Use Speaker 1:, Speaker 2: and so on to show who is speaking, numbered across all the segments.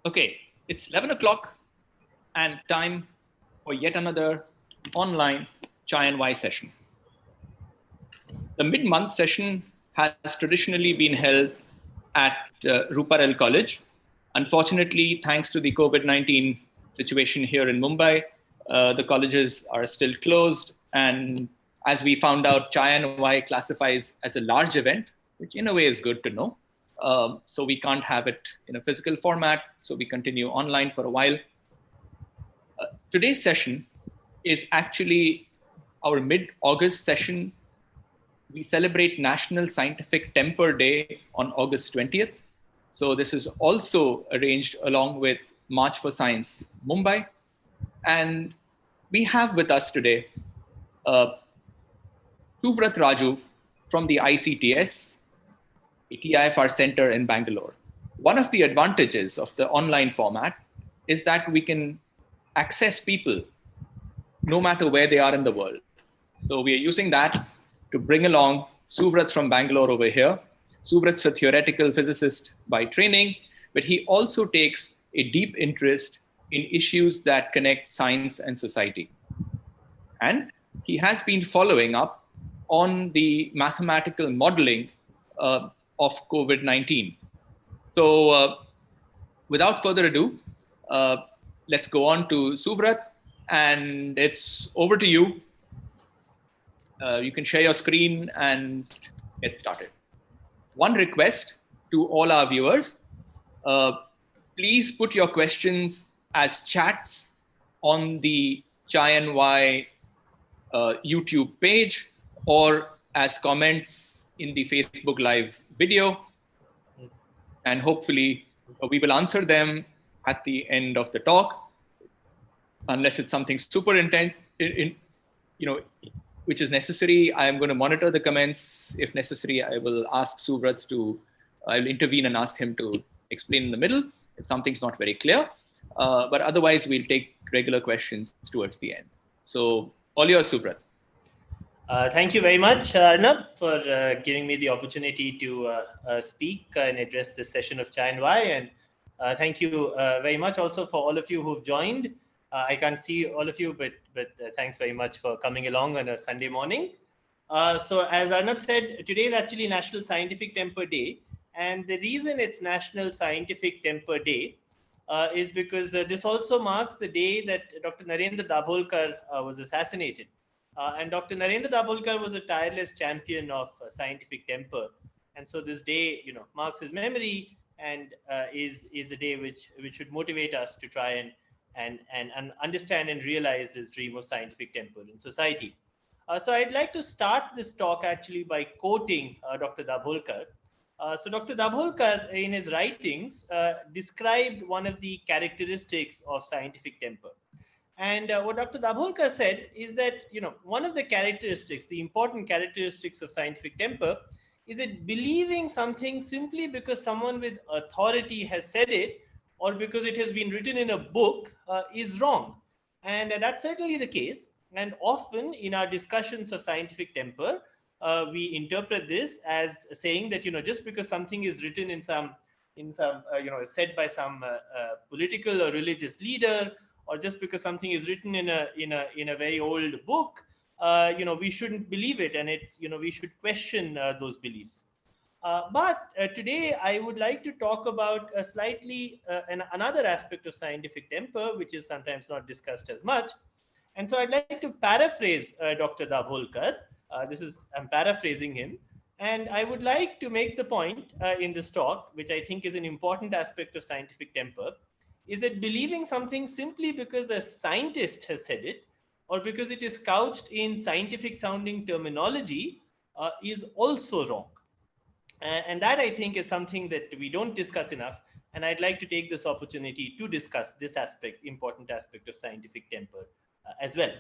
Speaker 1: Okay, it's 11 o'clock and time for yet another online Chai and Y session. The mid-month session has traditionally been held at Ruparel College. Unfortunately, thanks to the COVID-19 situation here in Mumbai, the colleges are still closed. And as we found out, Chai and Y classifies as a large event, which in a way is good to know. So we can't have it in a physical format. So we continue online for a while. Today's session is actually our mid-August session. We celebrate National Scientific Temper Day on August 20th. So this is also arranged along with March for Science Mumbai. And we have with us today Suvrat Raju from the ICTS, a TIFR center in Bangalore. One of the advantages of the online format is that we can access people no matter where they are in the world. So we are using that to bring along Suvrat from Bangalore over here. Suvrat's a theoretical physicist by training, but he also takes a deep interest in issues that connect science and society. And he has been following up on the mathematical modeling of COVID-19. So without further ado, let's go on to Suvrat, and it's over to you. You can share your screen and get started. One request to all our viewers, please put your questions as chats on the Chai and Y YouTube page or as comments in the Facebook Live video. And hopefully we will answer them at the end of the talk, unless it's something super intense, which is necessary. I am going to monitor the comments. If necessary, I will ask Suvrat I'll intervene and ask him to explain in the middle if something's not very clear. But otherwise, we'll take regular questions towards the end. So all yours, Suvrat.
Speaker 2: Thank you very much, Arnab, for giving me the opportunity to speak and address this session of Chai and Y. And thank you very much also for all of you who've joined. I can't see all of you, but thanks very much for coming along on a Sunday morning. So as Arnab said, today is actually National Scientific Temper Day. And the reason it's National Scientific Temper Day is because this also marks the day that Dr. Narendra Dabholkar was assassinated. And Dr. Narendra Dabholkar was a tireless champion of scientific temper. And so this day, marks his memory and is a day which should motivate us to try and understand and realize this dream of scientific temper in society. So I'd like to start this talk actually by quoting Dr. Dabholkar. So Dr. Dabholkar, in his writings, described one of the characteristics of scientific temper. And what Dr. Dabholkar said is that, one of the characteristics, the important characteristics of scientific temper, is that believing something simply because someone with authority has said it or because it has been written in a book is wrong. And that's certainly the case. And often in our discussions of scientific temper, we interpret this as saying that, just because something is written in some said by some political or religious leader, or just because something is written in a very old book, we shouldn't believe it, and it's we should question those beliefs. But today I would like to talk about a slightly another aspect of scientific temper, which is sometimes not discussed as much. And so I'd like to paraphrase Dr. Dabholkar. I'm paraphrasing him. And I would like to make the point in this talk, which I think is an important aspect of scientific temper, is that believing something simply because a scientist has said it, or because it is couched in scientific sounding terminology, is also wrong. And that, I think, is something that we don't discuss enough. And I'd like to take this opportunity to discuss this important aspect of scientific temper as well.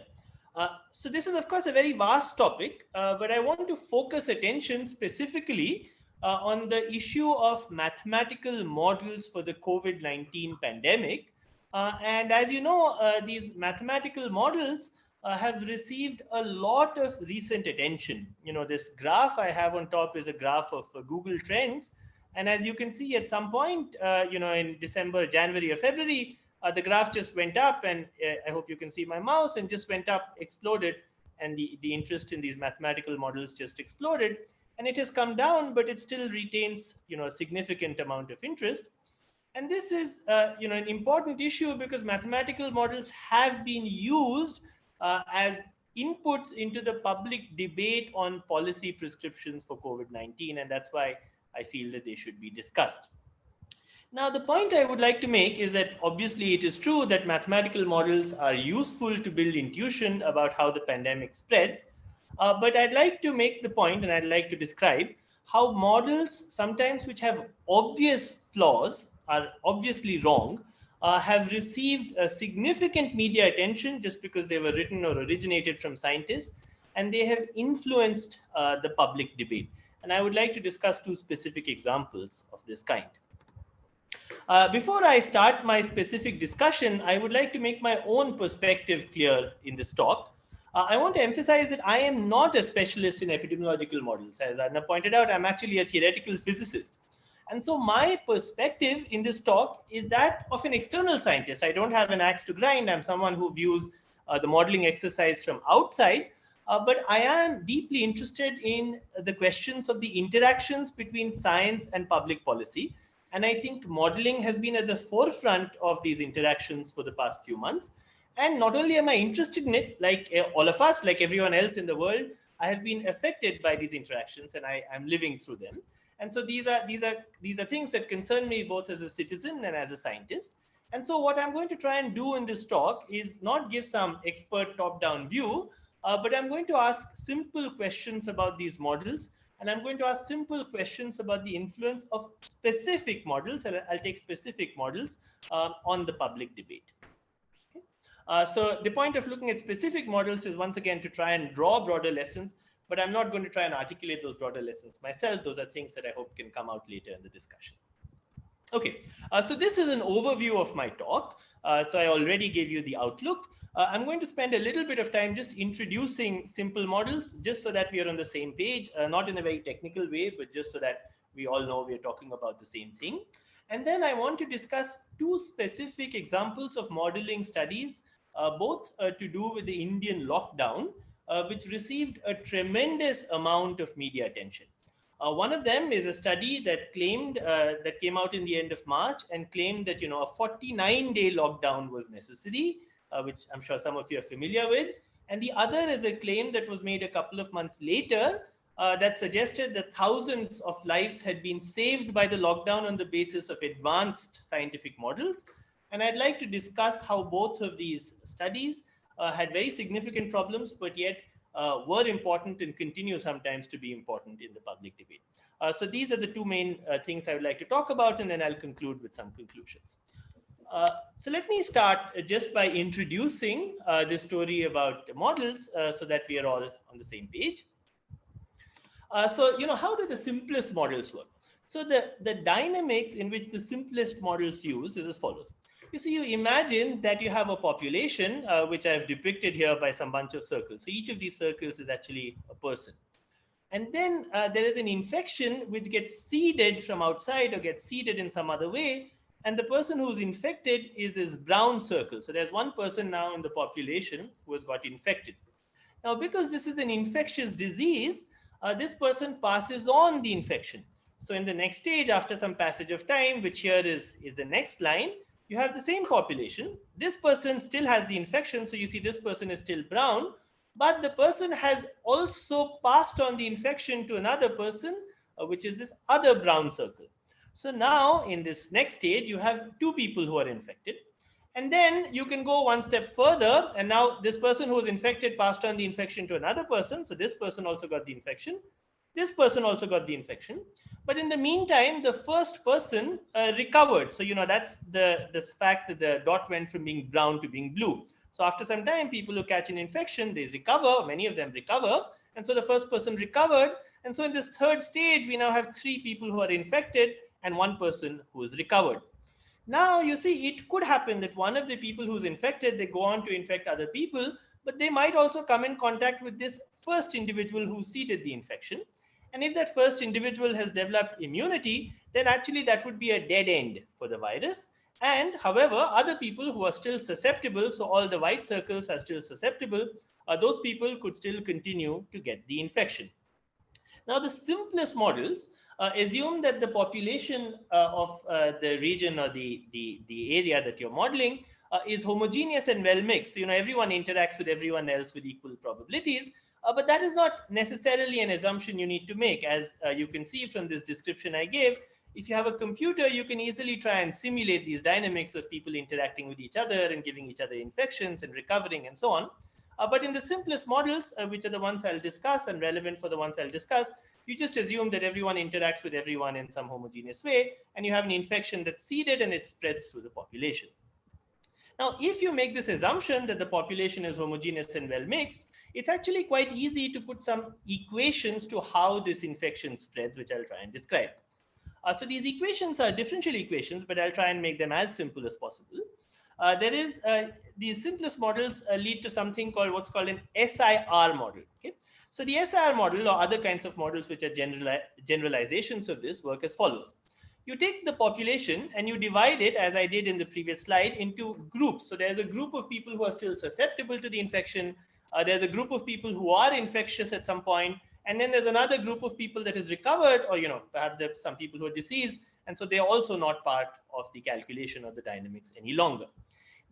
Speaker 2: So this is, of course, a very vast topic, but I want to focus attention specifically on the issue of mathematical models for the COVID-19 pandemic. And as you know, these mathematical models have received a lot of recent attention. This graph I have on top is a graph of Google Trends. And as you can see, at some point, in December, January, or February, the graph just went up, and I hope you can see my mouse, and just went up, exploded, and the interest in these mathematical models just exploded. And it has come down, but it still retains, a significant amount of interest. And this is, an important issue, because mathematical models have been used as inputs into the public debate on policy prescriptions for COVID-19, and that's why I feel that they should be discussed. Now, the point I would like to make is that obviously it is true that mathematical models are useful to build intuition about how the pandemic spreads. But I'd like to make the point, and I'd like to describe how models, sometimes which have obvious flaws, are obviously wrong, have received a significant media attention just because they were written or originated from scientists, and they have influenced the public debate. And I would like to discuss two specific examples of this kind. Before I start my specific discussion, I would like to make my own perspective clear in this talk. I want to emphasize that I am not a specialist in epidemiological models. As Anna pointed out, I'm actually a theoretical physicist. And so my perspective in this talk is that of an external scientist. I don't have an axe to grind. I'm someone who views the modeling exercise from outside. But I am deeply interested in the questions of the interactions between science and public policy. And I think modeling has been at the forefront of these interactions for the past few months. And not only am I interested in it, like all of us, like everyone else in the world, I have been affected by these interactions, and I'm living through them. And so these are things that concern me both as a citizen and as a scientist. And so what I'm going to try and do in this talk is not give some expert top-down view, but I'm going to ask simple questions about these models. And I'm going to ask simple questions about the influence of specific models, and I'll take specific models on the public debate. So the point of looking at specific models is, once again, to try and draw broader lessons, but I'm not going to try and articulate those broader lessons myself. Those are things that I hope can come out later in the discussion. Okay, so this is an overview of my talk. So I already gave you the outlook. I'm going to spend a little bit of time just introducing simple models, just so that we are on the same page, not in a very technical way, but just so that we all know we're talking about the same thing. And then I want to discuss two specific examples of modeling studies, both to do with the Indian lockdown, which received a tremendous amount of media attention. One of them is a study that claimed, that came out in the end of March, and claimed that, a 49-day lockdown was necessary, which I'm sure some of you are familiar with. And the other is a claim that was made a couple of months later that suggested that thousands of lives had been saved by the lockdown on the basis of advanced scientific models. And I'd like to discuss how both of these studies had very significant problems, but yet were important and continue sometimes to be important in the public debate. So these are the two main things I would like to talk about, and then I'll conclude with some conclusions. So let me start just by introducing this story about models so that we are all on the same page. So, how do the simplest models work? So the dynamics in which the simplest models use is as follows. You see, you imagine that you have a population, which I've depicted here by some bunch of circles. So each of these circles is actually a person. And then there is an infection which gets seeded from outside or gets seeded in some other way. And the person who's infected is this brown circle. So there's one person now in the population who has got infected. Now, because this is an infectious disease, this person passes on the infection. So in the next stage, after some passage of time, which here is the next line, you have the same population. This person still has the infection. So you see this person is still brown, but the person has also passed on the infection to another person, which is this other brown circle. So now in this next stage, you have two people who are infected. And then you can go one step further. And now this person who was infected passed on the infection to another person. So this person also got the infection. This person also got the infection. But in the meantime, the first person recovered. So, that's this fact that the dot went from being brown to being blue. So after some time, people who catch an infection, they recover. Many of them recover. And so the first person recovered. And so in this third stage, we now have three people who are infected and one person who is recovered. Now, you see, it could happen that one of the people who's infected, they go on to infect other people, but they might also come in contact with this first individual who seeded the infection. And if that first individual has developed immunity, then actually that would be a dead end for the virus. And however, other people who are still susceptible, so all the white circles are still susceptible, those people could still continue to get the infection. Now, the simplest models assume that the population of the region or the area that you're modeling is homogeneous and well mixed. So, everyone interacts with everyone else with equal probabilities. But that is not necessarily an assumption you need to make. As you can see from this description I gave, if you have a computer, you can easily try and simulate these dynamics of people interacting with each other and giving each other infections and recovering and so on. But in the simplest models, which are the ones I'll discuss and relevant for the ones I'll discuss, you just assume that everyone interacts with everyone in some homogeneous way, and you have an infection that's seeded and it spreads through the population. Now, if you make this assumption that the population is homogeneous and well mixed, it's actually quite easy to put some equations to how this infection spreads, which I'll try and describe. So these equations are differential equations, but I'll try and make them as simple as possible. These simplest models lead to something called what's called an SIR model. Okay? So the SIR model or other kinds of models which are generalizations of this work as follows. You take the population and you divide it, as I did in the previous slide, into groups. So there's a group of people who are still susceptible to the infection. There's a group of people who are infectious at some point. And then there's another group of people that is recovered, or perhaps there's some people who are deceased. And so they're also not part of the calculation of the dynamics any longer.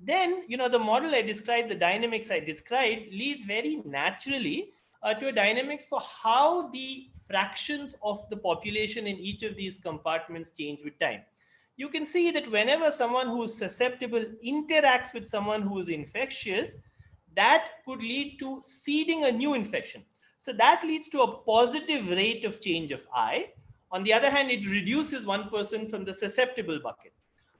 Speaker 2: Then, the model I described, the dynamics I described, leads very naturally to a dynamics for how the fractions of the population in each of these compartments change with time. You can see that whenever someone who is susceptible interacts with someone who is infectious, that could lead to seeding a new infection. So that leads to a positive rate of change of I. On the other hand, it reduces one person from the susceptible bucket.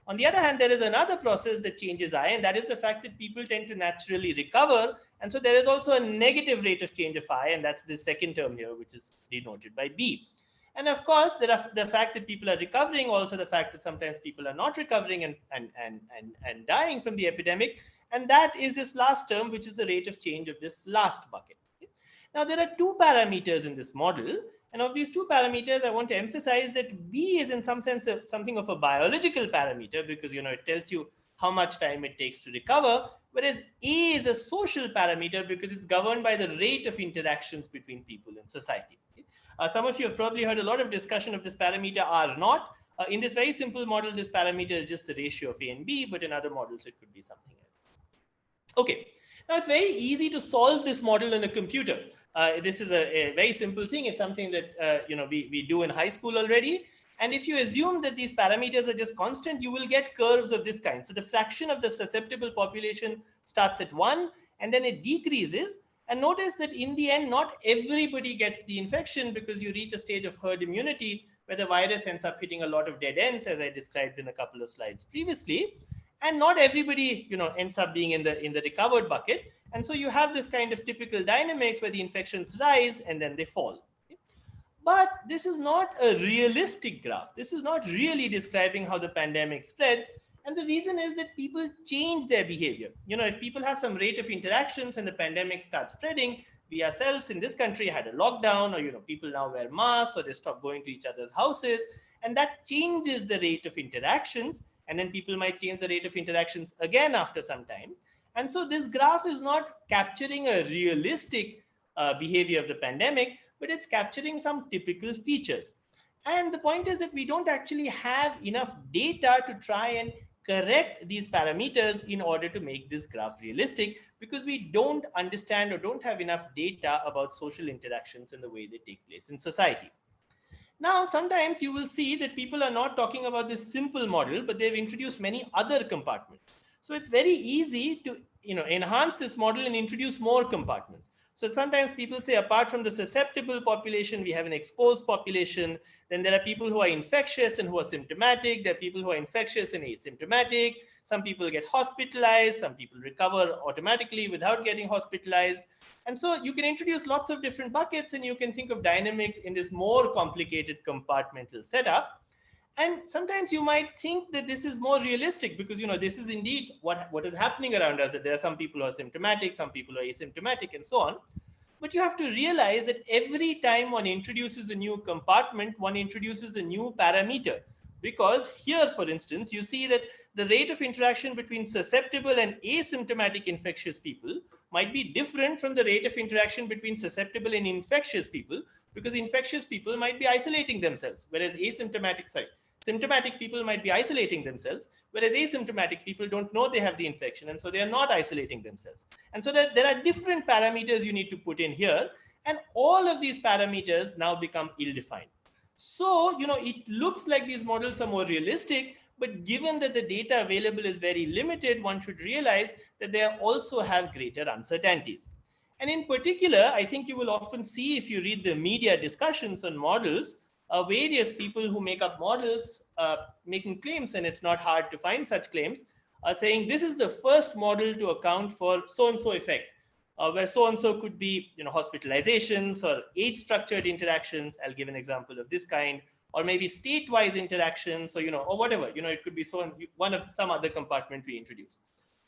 Speaker 2: On the other hand, there is another process that changes I, and that is the fact that people tend to naturally recover. And so there is also a negative rate of change of I, and that's the second term here, which is denoted by B. And of course, there are the fact that people are recovering, also the fact that sometimes people are not recovering and dying from the epidemic. And that is this last term, which is the rate of change of this last bucket. Now, there are two parameters in this model. And of these two parameters, I want to emphasize that B is in some sense something of a biological parameter because, it tells you how much time it takes to recover, whereas A is a social parameter because it's governed by the rate of interactions between people in society. Some of you have probably heard a lot of discussion of this parameter R naught. In this very simple model, this parameter is just the ratio of A and B, but in other models, it could be something else. Okay. Now, it's very easy to solve this model in a computer. This is a very simple thing. It's something that we do in high school already. And if you assume that these parameters are just constant, you will get curves of this kind. So the fraction of the susceptible population starts at 1, and then it decreases. And notice that in the end, not everybody gets the infection because you reach a stage of herd immunity where the virus ends up hitting a lot of dead ends, as I described in a couple of slides previously. And not everybody, ends up being in the recovered bucket. And so you have this kind of typical dynamics where the infections rise and then they fall. But this is not a realistic graph. This is not really describing how the pandemic spreads. And the reason is that people change their behavior. If people have some rate of interactions and the pandemic starts spreading, we ourselves in this country had a lockdown, or, people now wear masks, or they stop going to each other's houses. And that changes the rate of interactions. And then people might change the rate of interactions again after some time. And so this graph is not capturing a realistic behavior of the pandemic, but it's capturing some typical features. And the point is that we don't actually have enough data to try and correct these parameters in order to make this graph realistic because we don't understand or don't have enough data about social interactions and the way they take place in society. Now, sometimes you will see that people are not talking about this simple model, but they've introduced many other compartments. So it's very easy to enhance this model and introduce more compartments. So sometimes people say apart from the susceptible population, we have an exposed population. Then there are people who are infectious and who are symptomatic. There are people who are infectious and asymptomatic. Some people get hospitalized. Some people recover automatically without getting hospitalized. And so you can introduce lots of different buckets and you can think of dynamics in this more complicated compartmental setup. And sometimes you might think that this is more realistic because, this is indeed what is happening around us, that there are some people who are symptomatic, some people who are asymptomatic and so on. But you have to realize that every time one introduces a new compartment, one introduces a new parameter. Because here, for instance, you see that the rate of interaction between susceptible and asymptomatic infectious people might be different from the rate of interaction between susceptible and infectious people, because infectious people might be isolating themselves, whereas symptomatic people might be isolating themselves, whereas asymptomatic people don't know they have the infection, and so they are not isolating themselves. And so there are different parameters you need to put in here, and all of these parameters now become ill-defined. So, it looks like these models are more realistic, but given that the data available is very limited, one should realize that they also have greater uncertainties. And in particular, I think you will often see, if you read the media discussions on models, various people who make up models making claims, and it's not hard to find such claims, saying this is the first model to account for so-and-so effect, where so-and-so could be hospitalizations or age-structured interactions. I'll give an example of this kind, or maybe state-wise interactions, or whatever. It could be one of some other compartment we introduce.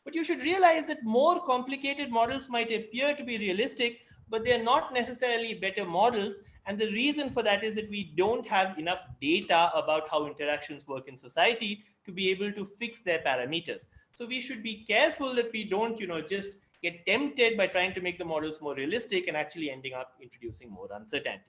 Speaker 2: But you should realize that more complicated models might appear to be realistic, but they're not necessarily better models. And the reason for that is that we don't have enough data about how interactions work in society to be able to fix their parameters. So we should be careful that we don't, just get tempted by trying to make the models more realistic and actually ending up introducing more uncertainty.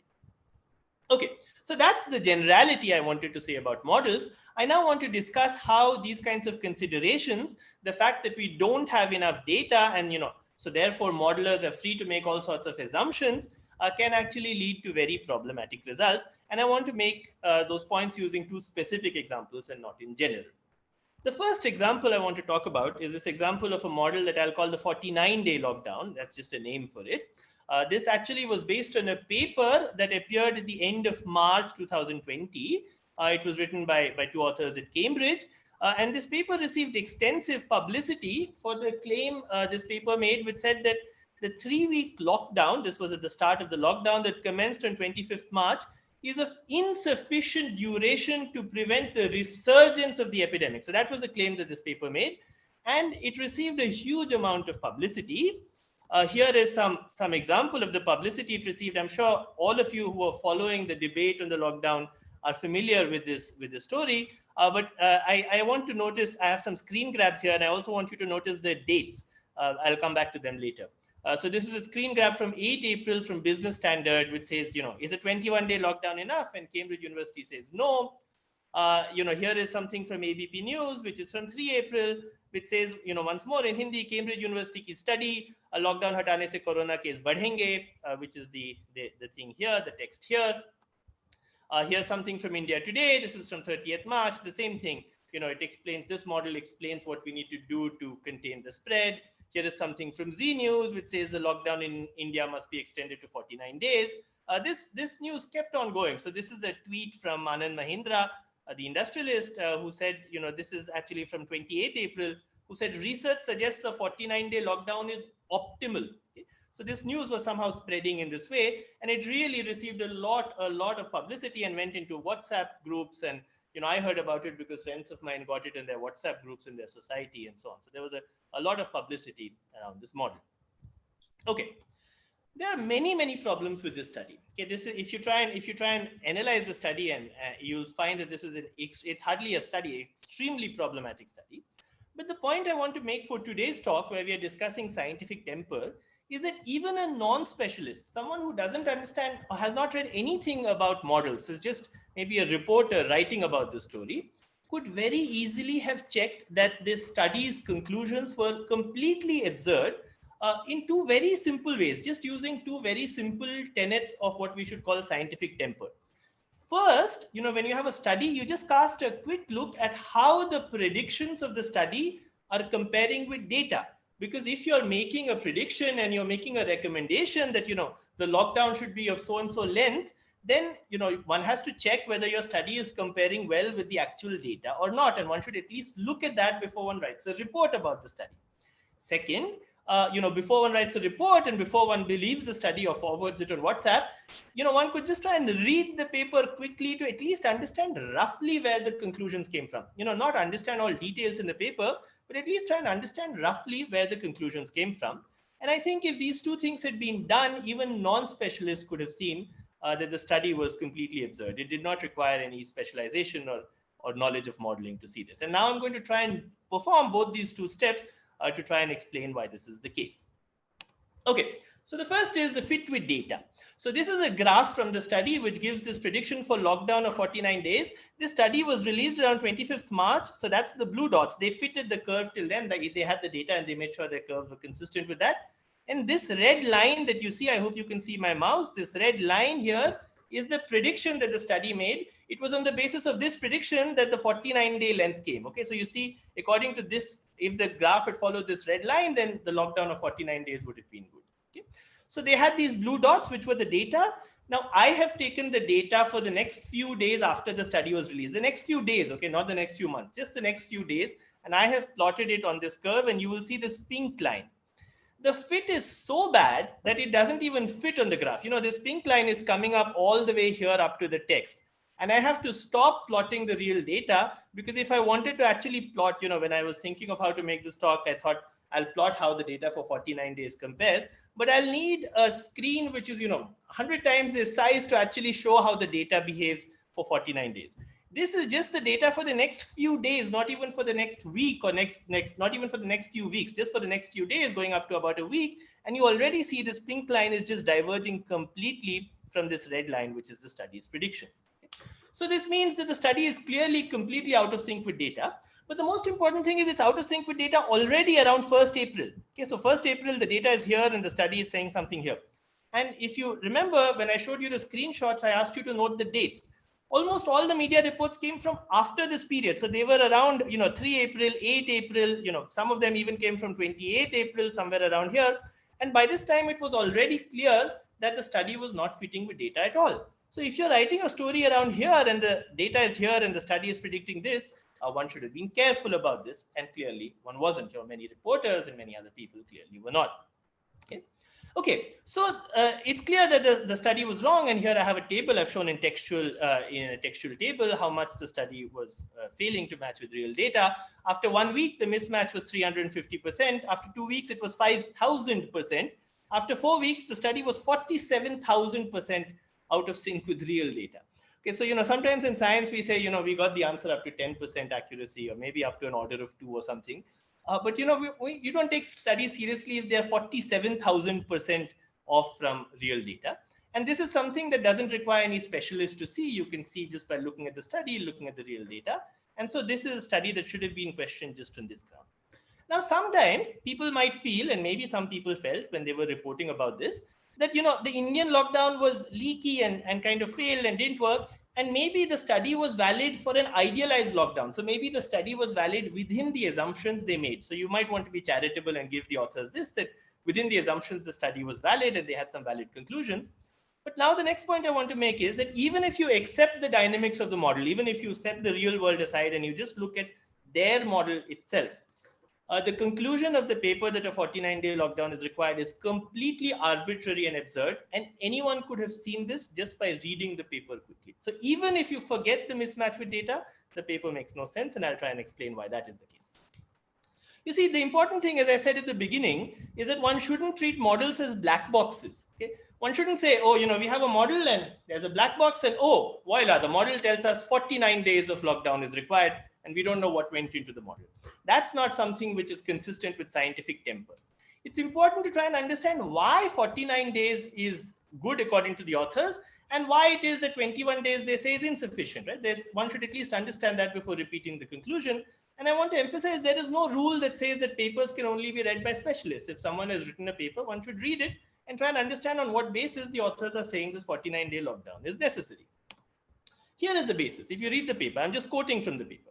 Speaker 2: Okay, so that's the generality I wanted to say about models. I now want to discuss how these kinds of considerations, the fact that we don't have enough data, and so therefore modelers are free to make all sorts of assumptions, can actually lead to very problematic results. And I want to make those points using two specific examples and not in general. The first example I want to talk about is this example of a model that I'll call the 49-day lockdown. That's just a name for it. This actually was based on a paper that appeared at the end of March 2020. It was written by two authors at Cambridge. And this paper received extensive publicity for the claim this paper made, which said that the 3-week lockdown, this was at the start of the lockdown that commenced on 25th March, is of insufficient duration to prevent the resurgence of the epidemic. So that was the claim that this paper made. And it received a huge amount of publicity. Here is some example of the publicity it received. I'm sure all of you who are following the debate on the lockdown are familiar with this story. But I want to notice, I have some screen grabs here, and I also want you to notice the dates. I'll come back to them later. So this is a screen grab from 8 April from Business Standard, which says, is a 21-day lockdown enough? And Cambridge University says no. Here is something from ABP News, which is from 3 April, which says, once more in Hindi, Cambridge University की study, lockdown हटाने से corona case बढ़ेंगे, which is the thing here, the text here. Here's something from India Today. This is from 30th March, the same thing. It explains, this model explains what we need to do to contain the spread. Here is something from Z News, which says the lockdown in India must be extended to 49 days. This news kept on going. So this is a tweet from Anand Mahindra, the industrialist, who said, this is actually from 28th April, who said research suggests a 49-day lockdown is optimal. Okay? So this news was somehow spreading in this way, and it really received a lot of publicity and went into WhatsApp groups. And I heard about it because friends of mine got it in their WhatsApp groups in their society and so on. So there was a lot of publicity around this model. Okay, there are many problems with this study. Okay, this is, if you try and analyze the study, and you'll find that this is it's hardly a study, extremely problematic study. But the point I want to make for today's talk, where we are discussing scientific temper, is that even a non-specialist, someone who doesn't understand or has not read anything about models, is just maybe a reporter writing about the story, could very easily have checked that this study's conclusions were completely absurd in two very simple ways, just using two very simple tenets of what we should call scientific temper. First, when you have a study, you just cast a quick look at how the predictions of the study are comparing with data. Because if you're making a prediction and you're making a recommendation that, the lockdown should be of so-and-so length, then, one has to check whether your study is comparing well with the actual data or not. And one should at least look at that before one writes a report about the study. Second, before one writes a report and before one believes the study or forwards it on WhatsApp, one could just try and read the paper quickly to at least understand roughly where the conclusions came from. Not understand all details in the paper, but at least try and understand roughly where the conclusions came from. And I think if these two things had been done, even non-specialists could have seen that the study was completely absurd. It did not require any specialization or knowledge of modeling to see this. And now I'm going to try and perform both these two steps to try and explain why this is the case. Okay, so the first is the fit with data. So this is a graph from the study which gives this prediction for lockdown of 49 days. This study was released around 25th March. So that's the blue dots. They fitted the curve till then. They had the data and they made sure their curves were consistent with that. And this red line that you see, I hope you can see my mouse, this red line here is the prediction that the study made. It was on the basis of this prediction that the 49-day length came. Okay, so you see, according to this, if the graph had followed this red line, then the lockdown of 49 days would have been good. Okay, so they had these blue dots, which were the data. Now, I have taken the data for the next few days after the study was released. The next few days, okay, not the next few months, just the next few days. And I have plotted it on this curve, and you will see this pink line. The fit is so bad that it doesn't even fit on the graph. You know, this pink line is coming up all the way here up to the text. And I have to stop plotting the real data, because if I wanted to actually plot, you know, when I was thinking of how to make this talk, I thought I'll plot how the data for 49 days compares, but I'll need a screen which is, you know, 100 times the size to actually show how the data behaves for 49 days. This is just the data for the next few days, not even for the next week or not even for the next few weeks, just for the next few days going up to about a week. And you already see this pink line is just diverging completely from this red line, which is the study's predictions. So this means that the study is clearly completely out of sync with data. But the most important thing is it's out of sync with data already around 1st April. Okay, so 1st April, the data is here and the study is saying something here. And if you remember, when I showed you the screenshots, I asked you to note the dates. Almost all the media reports came from after this period. So they were around, 3 April, 8 April, some of them even came from 28 April, somewhere around here. And by this time, it was already clear that the study was not fitting with data at all. So if you're writing a story around here and the data is here and the study is predicting this, one should have been careful about this. And clearly one wasn't. Many reporters and many other people clearly were not. Okay, so it's clear that the study was wrong, and here I have a table I've shown in a textual table how much the study was failing to match with real data. After 1 week, the mismatch was 350%. After 2 weeks, it was 5,000%. After 4 weeks, the study was 47,000% out of sync with real data. Okay, so sometimes in science we say we got the answer up to 10% accuracy, or maybe up to an order of 2 or something. But you don't take studies seriously if they're 47,000% off from real data. And this is something that doesn't require any specialist to see. You can see just by looking at the study, looking at the real data. And so this is a study that should have been questioned just on this ground. Now, sometimes people might feel, and maybe some people felt when they were reporting about this, that the Indian lockdown was leaky and kind of failed and didn't work. And maybe the study was valid for an idealized lockdown. So maybe the study was valid within the assumptions they made. So you might want to be charitable and give the authors this, that within the assumptions, the study was valid and they had some valid conclusions. But now the next point I want to make is that even if you accept the dynamics of the model, even if you set the real world aside and you just look at their model itself, the conclusion of the paper that a 49-day lockdown is required is completely arbitrary and absurd. And anyone could have seen this just by reading the paper quickly. So even if you forget the mismatch with data, the paper makes no sense. And I'll try and explain why that is the case. You see, the important thing, as I said at the beginning, is that one shouldn't treat models as black boxes. Okay, one shouldn't say, oh, we have a model and there's a black box and oh, voila, the model tells us 49 days of lockdown is required and we don't know what went into the model. That's not something which is consistent with scientific temper. It's important to try and understand why 49 days is good according to the authors and why it is that 21 days they say is insufficient. Right? One should at least understand that before repeating the conclusion. And I want to emphasize there is no rule that says that papers can only be read by specialists. If someone has written a paper, one should read it and try and understand on what basis the authors are saying this 49-day lockdown is necessary. Here is the basis. If you read the paper, I'm just quoting from the paper.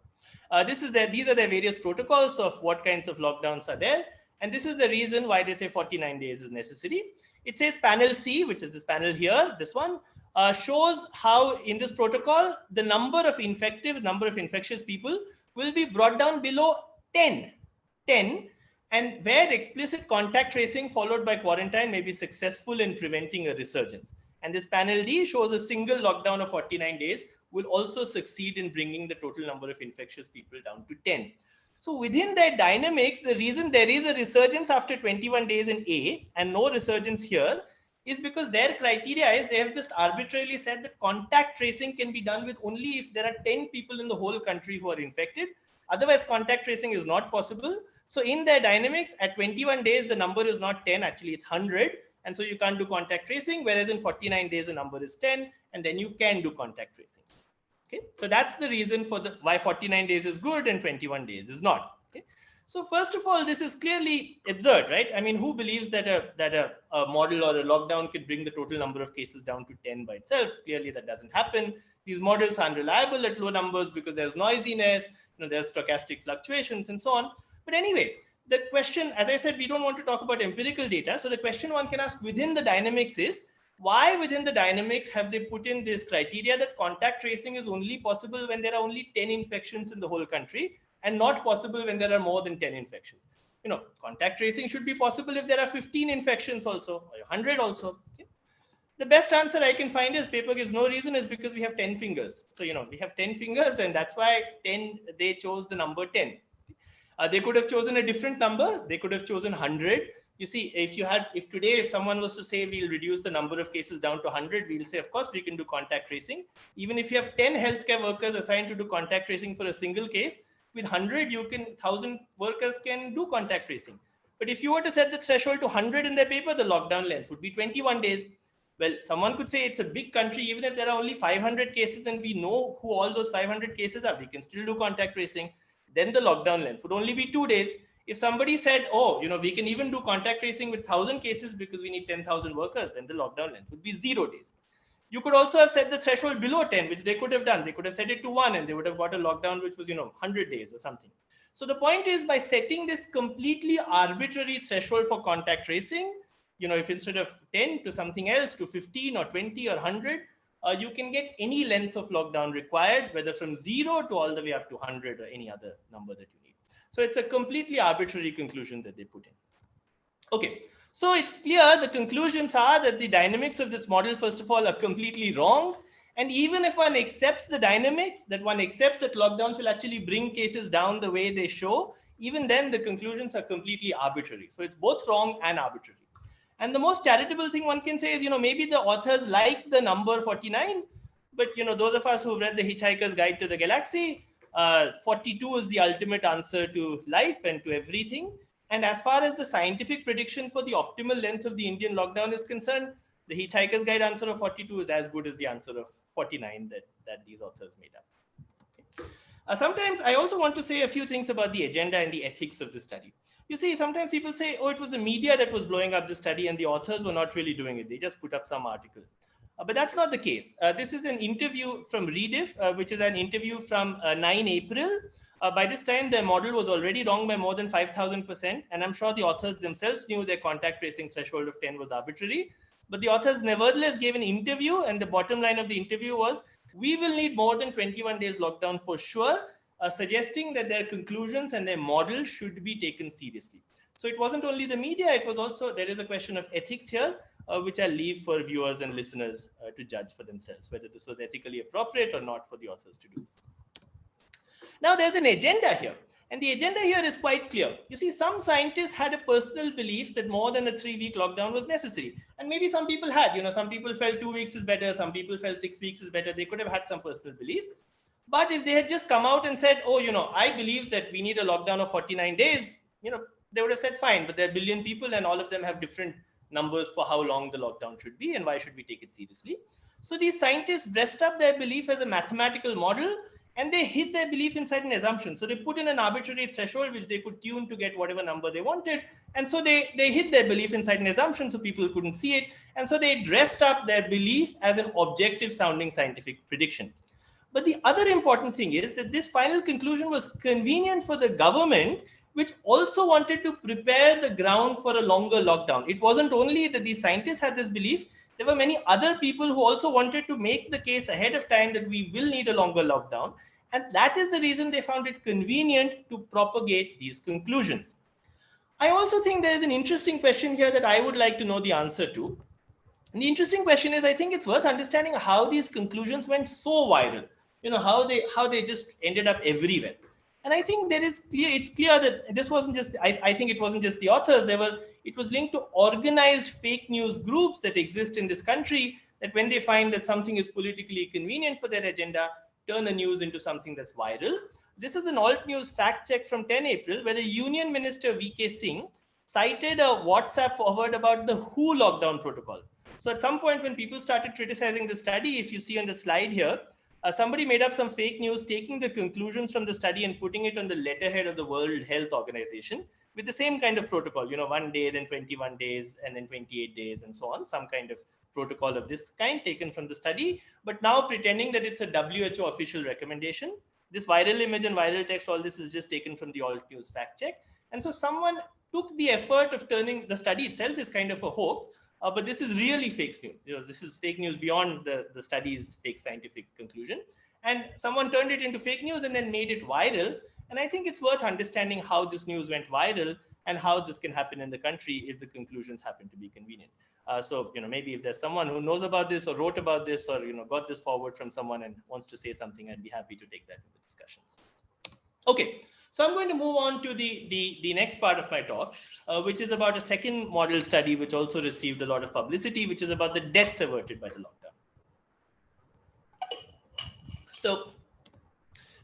Speaker 2: These are the various protocols of what kinds of lockdowns are there. And this is the reason why they say 49 days is necessary. It says panel C, which is this panel here, this one, shows how in this protocol, the number of infectious people will be brought down below 10, and where explicit contact tracing followed by quarantine may be successful in preventing a resurgence. And this panel D shows a single lockdown of 49 days will also succeed in bringing the total number of infectious people down to 10. So within their dynamics, the reason there is a resurgence after 21 days in A and no resurgence here is because their criteria is they have just arbitrarily said that contact tracing can be done with only if there are 10 people in the whole country who are infected. Otherwise, contact tracing is not possible. So in their dynamics, at 21 days, the number is not 10, actually it's 100. And so you can't do contact tracing, whereas in 49 days, the number is 10, and then you can do contact tracing. Okay, so that's the reason for why 49 days is good and 21 days is not. Okay, so first of all, this is clearly absurd, right? I mean, who believes that a model or a lockdown could bring the total number of cases down to 10 by itself? Clearly, that doesn't happen. These models are unreliable at low numbers because there's noisiness, there's stochastic fluctuations and so on. But anyway, the question, as I said, we don't want to talk about empirical data. So the question one can ask within the dynamics is, why within the dynamics have they put in this criteria that contact tracing is only possible when there are only 10 infections in the whole country and not possible when there are more than 10 infections? Contact tracing should be possible if there are 15 infections also, or 100 also. Okay? The best answer I can find is paper gives no reason is because we have 10 fingers. So, we have 10 fingers and that's why they chose the number 10. They could have chosen a different number. They could have chosen 100. You see, if someone was to say we'll reduce the number of cases down to 100, we'll say, of course, we can do contact tracing. Even if you have 10 healthcare workers assigned to do contact tracing for a single case, with 100, 1,000 workers can do contact tracing. But if you were to set the threshold to 100 in their paper, the lockdown length would be 21 days. Well, someone could say it's a big country, even if there are only 500 cases and we know who all those 500 cases are, we can still do contact tracing. Then the lockdown length would only be 2 days. If somebody said, we can even do contact tracing with 1,000 cases because we need 10,000 workers, then the lockdown length would be 0 days. You could also have set the threshold below 10, which they could have done. They could have set it to 1 and they would have got a lockdown, which was, 100 days or something. So the point is, by setting this completely arbitrary threshold for contact tracing, if instead of 10 to something else, to 15 or 20 or 100, you can get any length of lockdown required, whether from 0 to all the way up to 100 or any other number that you need. So it's a completely arbitrary conclusion that they put in. Okay, so it's clear the conclusions are that the dynamics of this model, first of all, are completely wrong. And even if one accepts the dynamics, that one accepts that lockdowns will actually bring cases down the way they show, even then the conclusions are completely arbitrary. So it's both wrong and arbitrary. And the most charitable thing one can say is, maybe the authors like the number 49, but, those of us who've read The Hitchhiker's Guide to the Galaxy, 42 is the ultimate answer to life and to everything. And as far as the scientific prediction for the optimal length of the Indian lockdown is concerned, the Hitchhiker's Guide answer of 42 is as good as the answer of 49 that these authors made up. Okay. Sometimes I also want to say a few things about the agenda and the ethics of the study. You see, sometimes people say, it was the media that was blowing up the study and the authors were not really doing it. They just put up some article. But that's not the case. This is an interview from Rediff, which is an interview from 9 April. By this time, their model was already wrong by more than 5,000%. And I'm sure the authors themselves knew their contact tracing threshold of 10 was arbitrary. But the authors nevertheless gave an interview. And the bottom line of the interview was, we will need more than 21 days lockdown for sure, suggesting that their conclusions and their model should be taken seriously. So it wasn't only the media, it was also, there is a question of ethics here, which I'll leave for viewers and listeners to judge for themselves, whether this was ethically appropriate or not for the authors to do this. Now there's an agenda here, and the agenda here is quite clear. You see, some scientists had a personal belief that more than a 3-week lockdown was necessary. And maybe some people had, some people felt 2 weeks is better, some people felt 6 weeks is better. They could have had some personal belief. But if they had just come out and said, I believe that we need a lockdown of 49 days, they would have said, fine, but there are a billion people and all of them have different numbers for how long the lockdown should be and why should we take it seriously. So these scientists dressed up their belief as a mathematical model and they hid their belief inside an assumption. So they put in an arbitrary threshold which they could tune to get whatever number they wanted. And so they hid their belief inside an assumption so people couldn't see it. And so they dressed up their belief as an objective sounding scientific prediction. But the other important thing is that this final conclusion was convenient for the government, which also wanted to prepare the ground for a longer lockdown. It wasn't only that these scientists had this belief, there were many other people who also wanted to make the case ahead of time that we will need a longer lockdown. And that is the reason they found it convenient to propagate these conclusions. I also think there is an interesting question here that I would like to know the answer to. And the interesting question is, I think it's worth understanding how these conclusions went so viral, how they just ended up everywhere. And I think it's clear that this wasn't just, I think it wasn't just the authors, it was linked to organized fake news groups that exist in this country, that when they find that something is politically convenient for their agenda, turn the news into something that's viral. This is an alt news fact check from 10 April, where the Union Minister VK Singh cited a WhatsApp forward about the WHO lockdown protocol. So at some point when people started criticizing the study, if you see on the slide here, somebody made up some fake news, taking the conclusions from the study and putting it on the letterhead of the World Health Organization with the same kind of protocol, 1 day, then 21 days, and then 28 days, and so on. Some kind of protocol of this kind taken from the study, but now pretending that it's a WHO official recommendation. This viral image and viral text, all this is just taken from the alt news fact check. And so someone took the effort of turning, the study itself is kind of a hoax, but this is really fake news. This is fake news beyond the study's fake scientific conclusion. And someone turned it into fake news and then made it viral. And I think it's worth understanding how this news went viral and how this can happen in the country if the conclusions happen to be convenient. So maybe if there's someone who knows about this or wrote about this or got this forward from someone and wants to say something, I'd be happy to take that into discussions. Okay. So I'm going to move on to the next part of my talk, which is about a second model study, which also received a lot of publicity, which is about the deaths averted by the lockdown.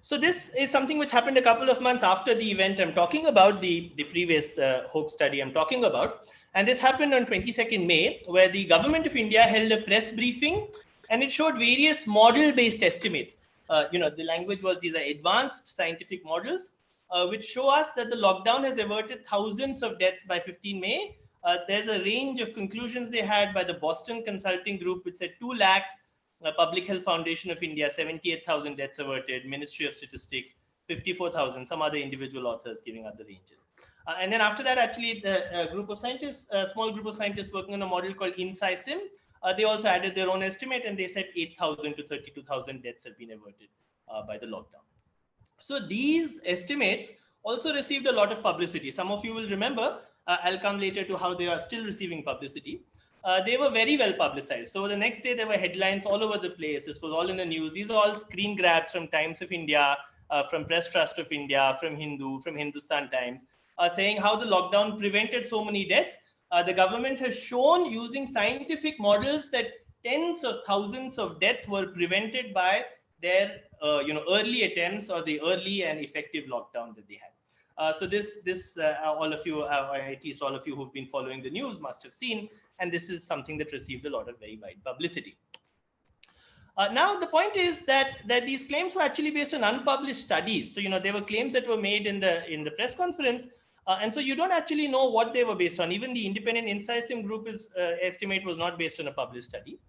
Speaker 2: So this is something which happened a couple of months after the event I'm talking about, the previous hoax study I'm talking about. And this happened on 22nd May, where the government of India held a press briefing, and it showed various model-based estimates. The language was, these are advanced scientific models, which show us that the lockdown has averted thousands of deaths by 15 May. There's a range of conclusions they had by the Boston Consulting Group, which said 2 lakhs, Public Health Foundation of India, 78,000 deaths averted, Ministry of Statistics, 54,000, some other individual authors giving other ranges. And then after that, actually, the group of scientists, a small group of scientists working on a model called InSciSim, they also added their own estimate, and they said 8,000 to 32,000 deaths have been averted by the lockdown. So these estimates also received a lot of publicity. Some of you will remember, I'll come later to how they are still receiving publicity. They were very well publicized. So the next day there were headlines all over the place. This was all in the news. These are all screen grabs from Times of India, from Press Trust of India, from Hindu, from Hindustan Times, saying how the lockdown prevented so many deaths. The government has shown using scientific models that tens of thousands of deaths were prevented by their early attempts or the early and effective lockdown that they had. So this all of you, at least all of you who've been following the news must have seen, and this is something that received a lot of very wide publicity. Now the point is that these claims were actually based on unpublished studies. So there were claims that were made in the press conference, and so you don't actually know what they were based on. Even the independent InSciSim group's estimate was not based on a published study.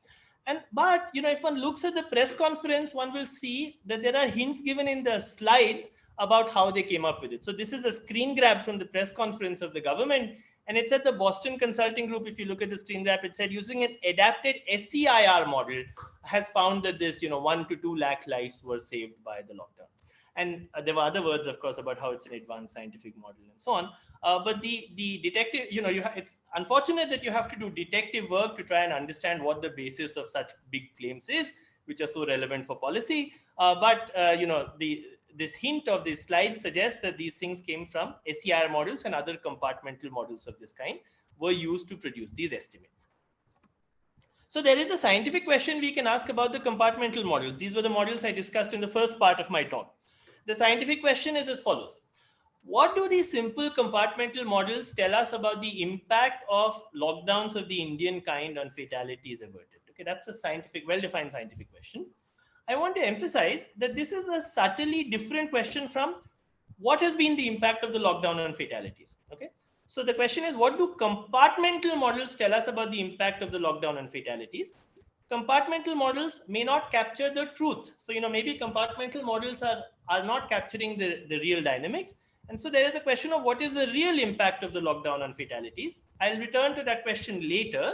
Speaker 2: But if one looks at the press conference, one will see that there are hints given in the slides about how they came up with it. So this is a screen grab from the press conference of the government, and it's at the Boston Consulting Group. If you look at the screen grab, it said using an adapted SCIR model has found that this 1 to 2 lakh lives were saved by the lockdown. And there were other words, of course, about how it's an advanced scientific model and so on. But the detective, it's unfortunate that you have to do detective work to try and understand what the basis of such big claims is, which are so relevant for policy. This hint of this slide suggests that these things came from SCIR models, and other compartmental models of this kind were used to produce these estimates. So there is a scientific question we can ask about the compartmental models. These were the models I discussed in the first part of my talk. The scientific question is as follows. What do these simple compartmental models tell us about the impact of lockdowns of the Indian kind on fatalities averted? Okay, that's a scientific, well-defined scientific question. I want to emphasize that this is a subtly different question from what has been the impact of the lockdown on fatalities. Okay, so the question is, what do compartmental models tell us about the impact of the lockdown on fatalities? Compartmental models may not capture the truth. So, maybe compartmental models are not capturing the real dynamics. And so there is a question of what is the real impact of the lockdown on fatalities. I'll return to that question later,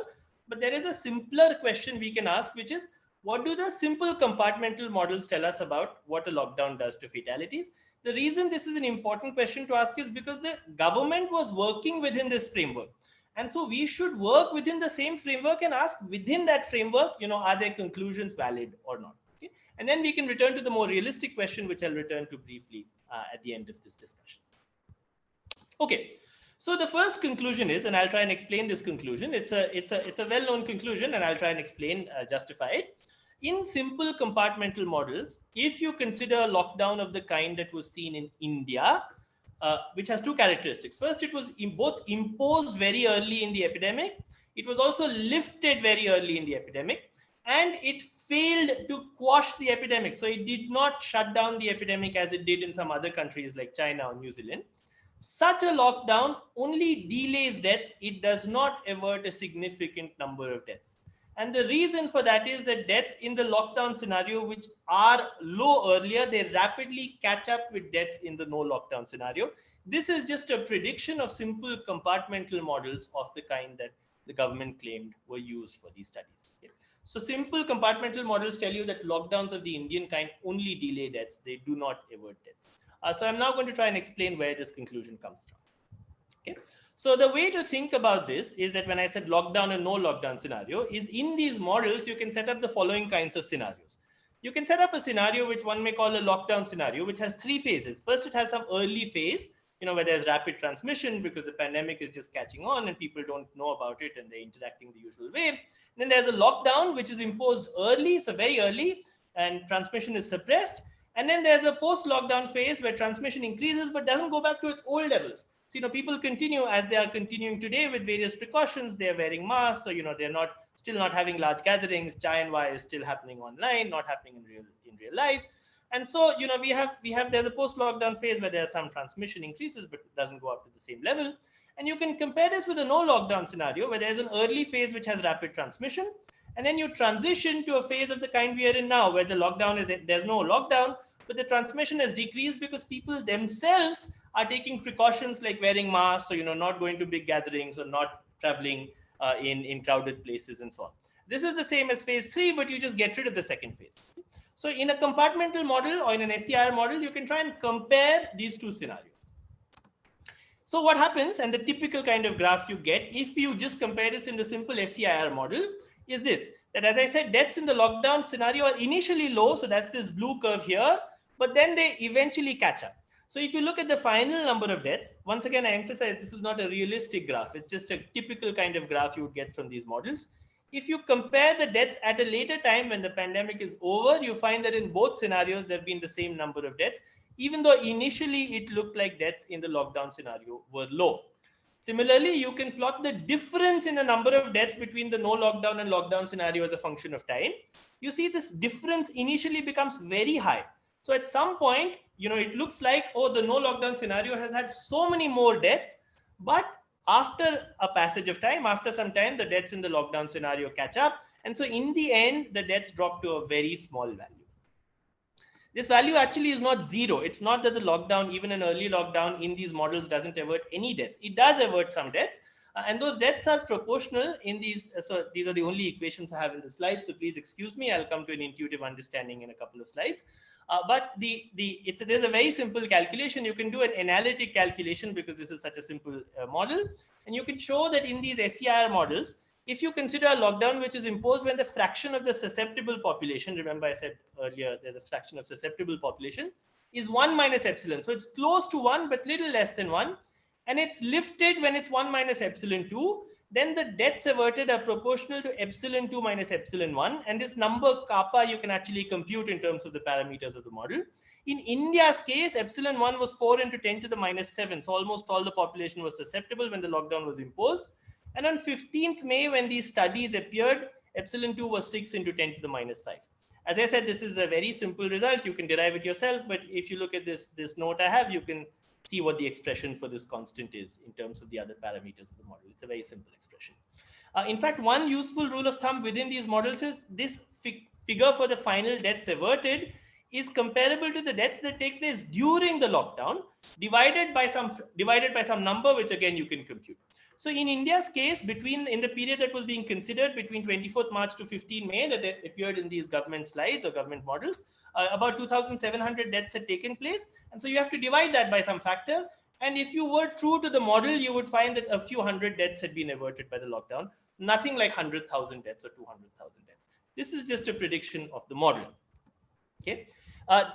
Speaker 2: but there is a simpler question we can ask, which is, what do the simple compartmental models tell us about what a lockdown does to fatalities? The reason this is an important question to ask is because the government was working within this framework. And so we should work within the same framework and ask within that framework, are their conclusions valid or not? Okay? And then we can return to the more realistic question, which I'll return to briefly at the end of this discussion. Okay, so the first conclusion is, and I'll try and explain this conclusion. It's a well-known conclusion, and I'll try and explain, justify it. In simple compartmental models, if you consider a lockdown of the kind that was seen in India, which has two characteristics. First, it was both imposed very early in the epidemic. It was also lifted very early in the epidemic, and it failed to quash the epidemic. So it did not shut down the epidemic as it did in some other countries like China or New Zealand. Such a lockdown only delays deaths. It does not avert a significant number of deaths. And the reason for that is that deaths in the lockdown scenario, which are low earlier, they rapidly catch up with deaths in the no lockdown scenario. This is just a prediction of simple compartmental models of the kind that the government claimed were used for these studies. Okay. So simple compartmental models tell you that lockdowns of the Indian kind only delay deaths. They do not avert deaths. So I'm now going to try and explain where this conclusion comes from. Okay. So the way to think about this is that when I said lockdown and no lockdown scenario, is in these models, you can set up the following kinds of scenarios. You can set up a scenario which one may call a lockdown scenario, which has three phases. First, it has some early phase, where there's rapid transmission because the pandemic is just catching on and people don't know about it and they're interacting the usual way. Then there's a lockdown, which is imposed early, so very early, and transmission is suppressed. And then there's a post-lockdown phase where transmission increases but doesn't go back to its old levels. So, people continue as they are continuing today with various precautions. They're wearing masks, so, they're still not having large gatherings. Chai and Wai is still happening online, not happening in real life. And so, there's a post-lockdown phase where there's some transmission increases, but it doesn't go up to the same level. And you can compare this with a no lockdown scenario where there's an early phase which has rapid transmission. And then you transition to a phase of the kind we are in now, where the lockdown there's no lockdown, but the transmission has decreased because people themselves are taking precautions like wearing masks, or not going to big gatherings or not traveling in crowded places and so on. This is the same as phase 3, but you just get rid of the second phase. So in a compartmental model or in an SCR model, you can try and compare these two scenarios. So what happens, and the typical kind of graph you get if you just compare this in the simple SCIR model, is this, that as I said, deaths in the lockdown scenario are initially low. So that's this blue curve here, but then they eventually catch up. So if you look at the final number of deaths, once again, I emphasize this is not a realistic graph. It's just a typical kind of graph you would get from these models. If you compare the deaths at a later time when the pandemic is over, you find that in both scenarios, there have been the same number of deaths, even though initially it looked like deaths in the lockdown scenario were low. Similarly, you can plot the difference in the number of deaths between the no lockdown and lockdown scenario as a function of time. You see this difference initially becomes very high. So at some point, it looks like, oh, the no lockdown scenario has had so many more deaths, but after a passage of time, after some time, the deaths in the lockdown scenario catch up. And so in the end, the deaths drop to a very small value. This value actually is not zero. It's not that the lockdown, even an early lockdown in these models, doesn't avert any deaths. It does avert some deaths. And those deaths are proportional in these. So these are the only equations I have in the slide. So please excuse me. I'll come to an intuitive understanding in a couple of slides. But there's a very simple calculation. You can do an analytic calculation because this is such a simple model. And you can show that in these SCR models, if you consider a lockdown which is imposed when the fraction of the susceptible population, remember I said earlier, there's a fraction of susceptible population, is 1 minus epsilon. So it's close to 1, but little less than 1. And it's lifted when it's 1 minus epsilon 2. Then the deaths averted are proportional to epsilon 2 minus epsilon 1. And this number kappa you can actually compute in terms of the parameters of the model. In India's case, epsilon 1 was 4 into 10 to the minus 7. So almost all the population was susceptible when the lockdown was imposed. And on 15th May, when these studies appeared, epsilon 2 was 6 into 10 to the minus 5. As I said, this is a very simple result. You can derive it yourself. But if you look at this note I have, you can see what the expression for this constant is in terms of the other parameters of the model. It's a very simple expression. In fact, one useful rule of thumb within these models is this figure for the final deaths averted is comparable to the deaths that take place during the lockdown, divided by some number, which again you can compute. So in India's case, in the period that was being considered between 24th March to 15 May that appeared in these government slides or government models, about 2,700 deaths had taken place. And so you have to divide that by some factor. And if you were true to the model, you would find that a few hundred deaths had been averted by the lockdown. Nothing like 100,000 deaths or 200,000 deaths. This is just a prediction of the model. Okay.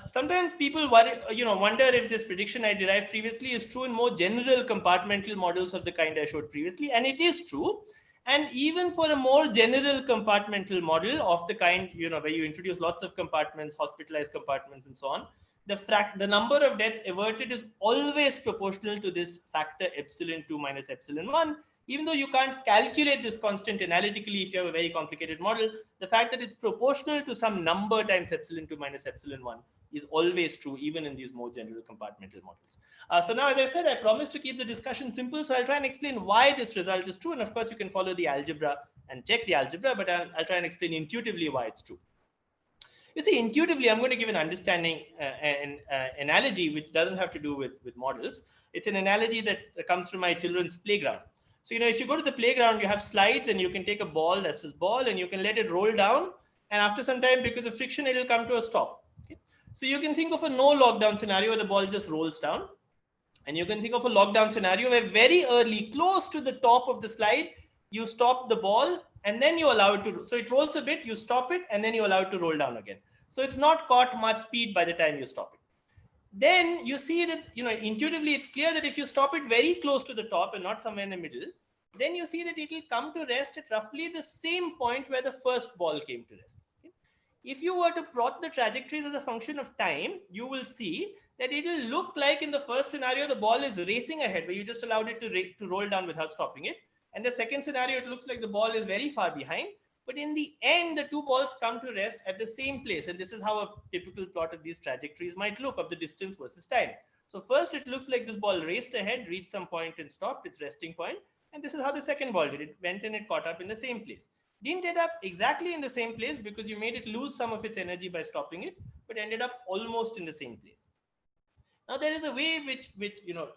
Speaker 2: Sometimes people wonder if this prediction I derived previously is true in more general compartmental models of the kind I showed previously, and it is true. And even for a more general compartmental model of the kind, where you introduce lots of compartments, hospitalized compartments, and so on, the number of deaths averted is always proportional to this factor epsilon 2 minus epsilon 1. Even though you can't calculate this constant analytically if you have a very complicated model, the fact that it's proportional to some number times epsilon 2 minus epsilon 1 is always true, even in these more general compartmental models. So now, as I said, I promised to keep the discussion simple, so I'll try and explain why this result is true. And of course, you can follow the algebra and check the algebra, but I'll try and explain intuitively why it's true. You see, intuitively, I'm going to give an understanding, an analogy which doesn't have to do with models. It's an analogy that comes from my children's playground. So, if you go to the playground, you have slides and you can take a ball, that's this ball, and you can let it roll down. And after some time, because of friction, it will come to a stop. Okay? So you can think of a no lockdown scenario where the ball just rolls down. And you can think of a lockdown scenario where very early, close to the top of the slide, you stop the ball and then you allow it to, so it rolls a bit, you stop it, and then you allow it to roll down again. So it's not caught much speed by the time you stop it. Then you see that, intuitively, it's clear that if you stop it very close to the top and not somewhere in the middle, then you see that it will come to rest at roughly the same point where the first ball came to rest. Okay? If you were to plot the trajectories as a function of time, you will see that it will look like in the first scenario, the ball is racing ahead, where you just allowed it to roll down without stopping it. And the second scenario, it looks like the ball is very far behind. But in the end, the two balls come to rest at the same place. And this is how a typical plot of these trajectories might look, of the distance versus time. So first, it looks like this ball raced ahead, reached some point and stopped its resting point. And this is how the second ball did. It went and it caught up in the same place. Didn't end up exactly in the same place because you made it lose some of its energy by stopping it, but ended up almost in the same place. Now, there is a way which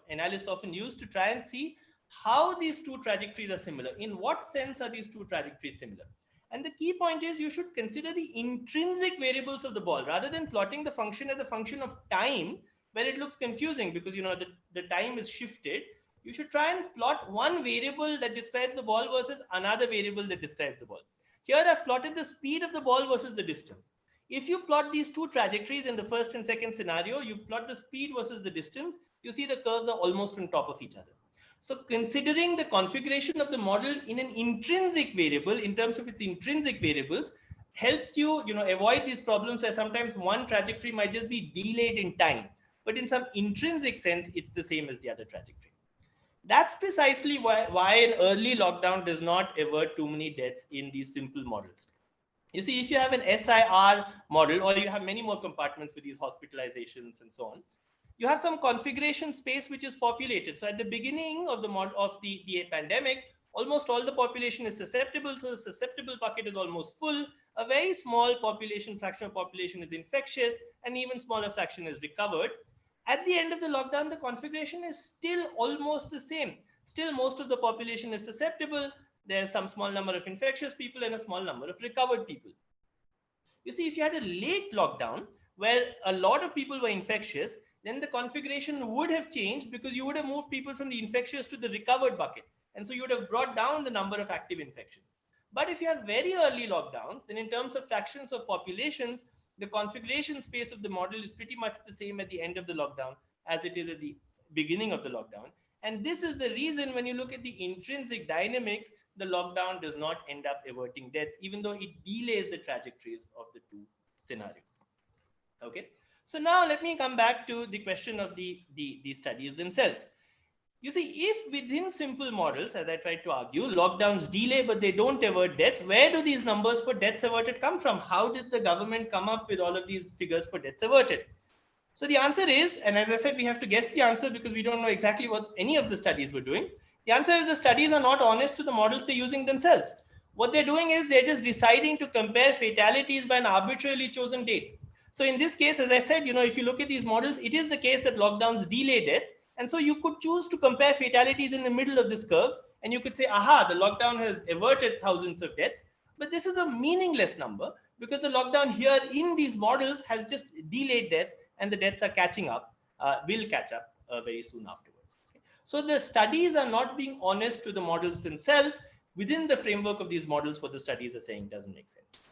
Speaker 2: analysts often use to try and see how these two trajectories are similar. In what sense are these two trajectories similar? And the key point is you should consider the intrinsic variables of the ball rather than plotting the function as a function of time, where it looks confusing because the time is shifted. You should try and plot one variable that describes the ball versus another variable that describes the ball. Here I've plotted the speed of the ball versus the distance. If you plot these two trajectories in the first and second scenario, you plot the speed versus the distance, you see the curves are almost on top of each other. So considering the configuration of the model in an intrinsic variable, in terms of its intrinsic variables, helps you, avoid these problems where sometimes one trajectory might just be delayed in time, but in some intrinsic sense, it's the same as the other trajectory. That's precisely why an early lockdown does not avert too many deaths in these simple models. You see, if you have an SIR model, or you have many more compartments with these hospitalizations and so on, you have some configuration space which is populated. So at the beginning of the pandemic, almost all the population is susceptible. So the susceptible bucket is almost full. A very small fraction of population is infectious, and even smaller fraction is recovered. At the end of the lockdown, the configuration is still almost the same. Still, most of the population is susceptible. There's some small number of infectious people and a small number of recovered people. You see, if you had a late lockdown where a lot of people were infectious, then the configuration would have changed because you would have moved people from the infectious to the recovered bucket. And so you would have brought down the number of active infections. But if you have very early lockdowns, then in terms of fractions of populations, the configuration space of the model is pretty much the same at the end of the lockdown as it is at the beginning of the lockdown. And this is the reason when you look at the intrinsic dynamics, the lockdown does not end up averting deaths, even though it delays the trajectories of the two scenarios. Okay. So now let me come back to the question of the studies themselves. You see, if within simple models, as I tried to argue, lockdowns delay, but they don't avert deaths, where do these numbers for deaths averted come from? How did the government come up with all of these figures for deaths averted? So the answer is, and as I said, we have to guess the answer because we don't know exactly what any of the studies were doing. The answer is the studies are not honest to the models they're using themselves. What they're doing is they're just deciding to compare fatalities by an arbitrarily chosen date. So in this case, as I said, if you look at these models, it is the case that lockdowns delay death. And so you could choose to compare fatalities in the middle of this curve. And you could say, aha, the lockdown has averted thousands of deaths. But this is a meaningless number because the lockdown here in these models has just delayed deaths, and the deaths are catching up, will catch up very soon afterwards. Okay? So the studies are not being honest to the models themselves. Within the framework of these models, what the studies are saying doesn't make sense.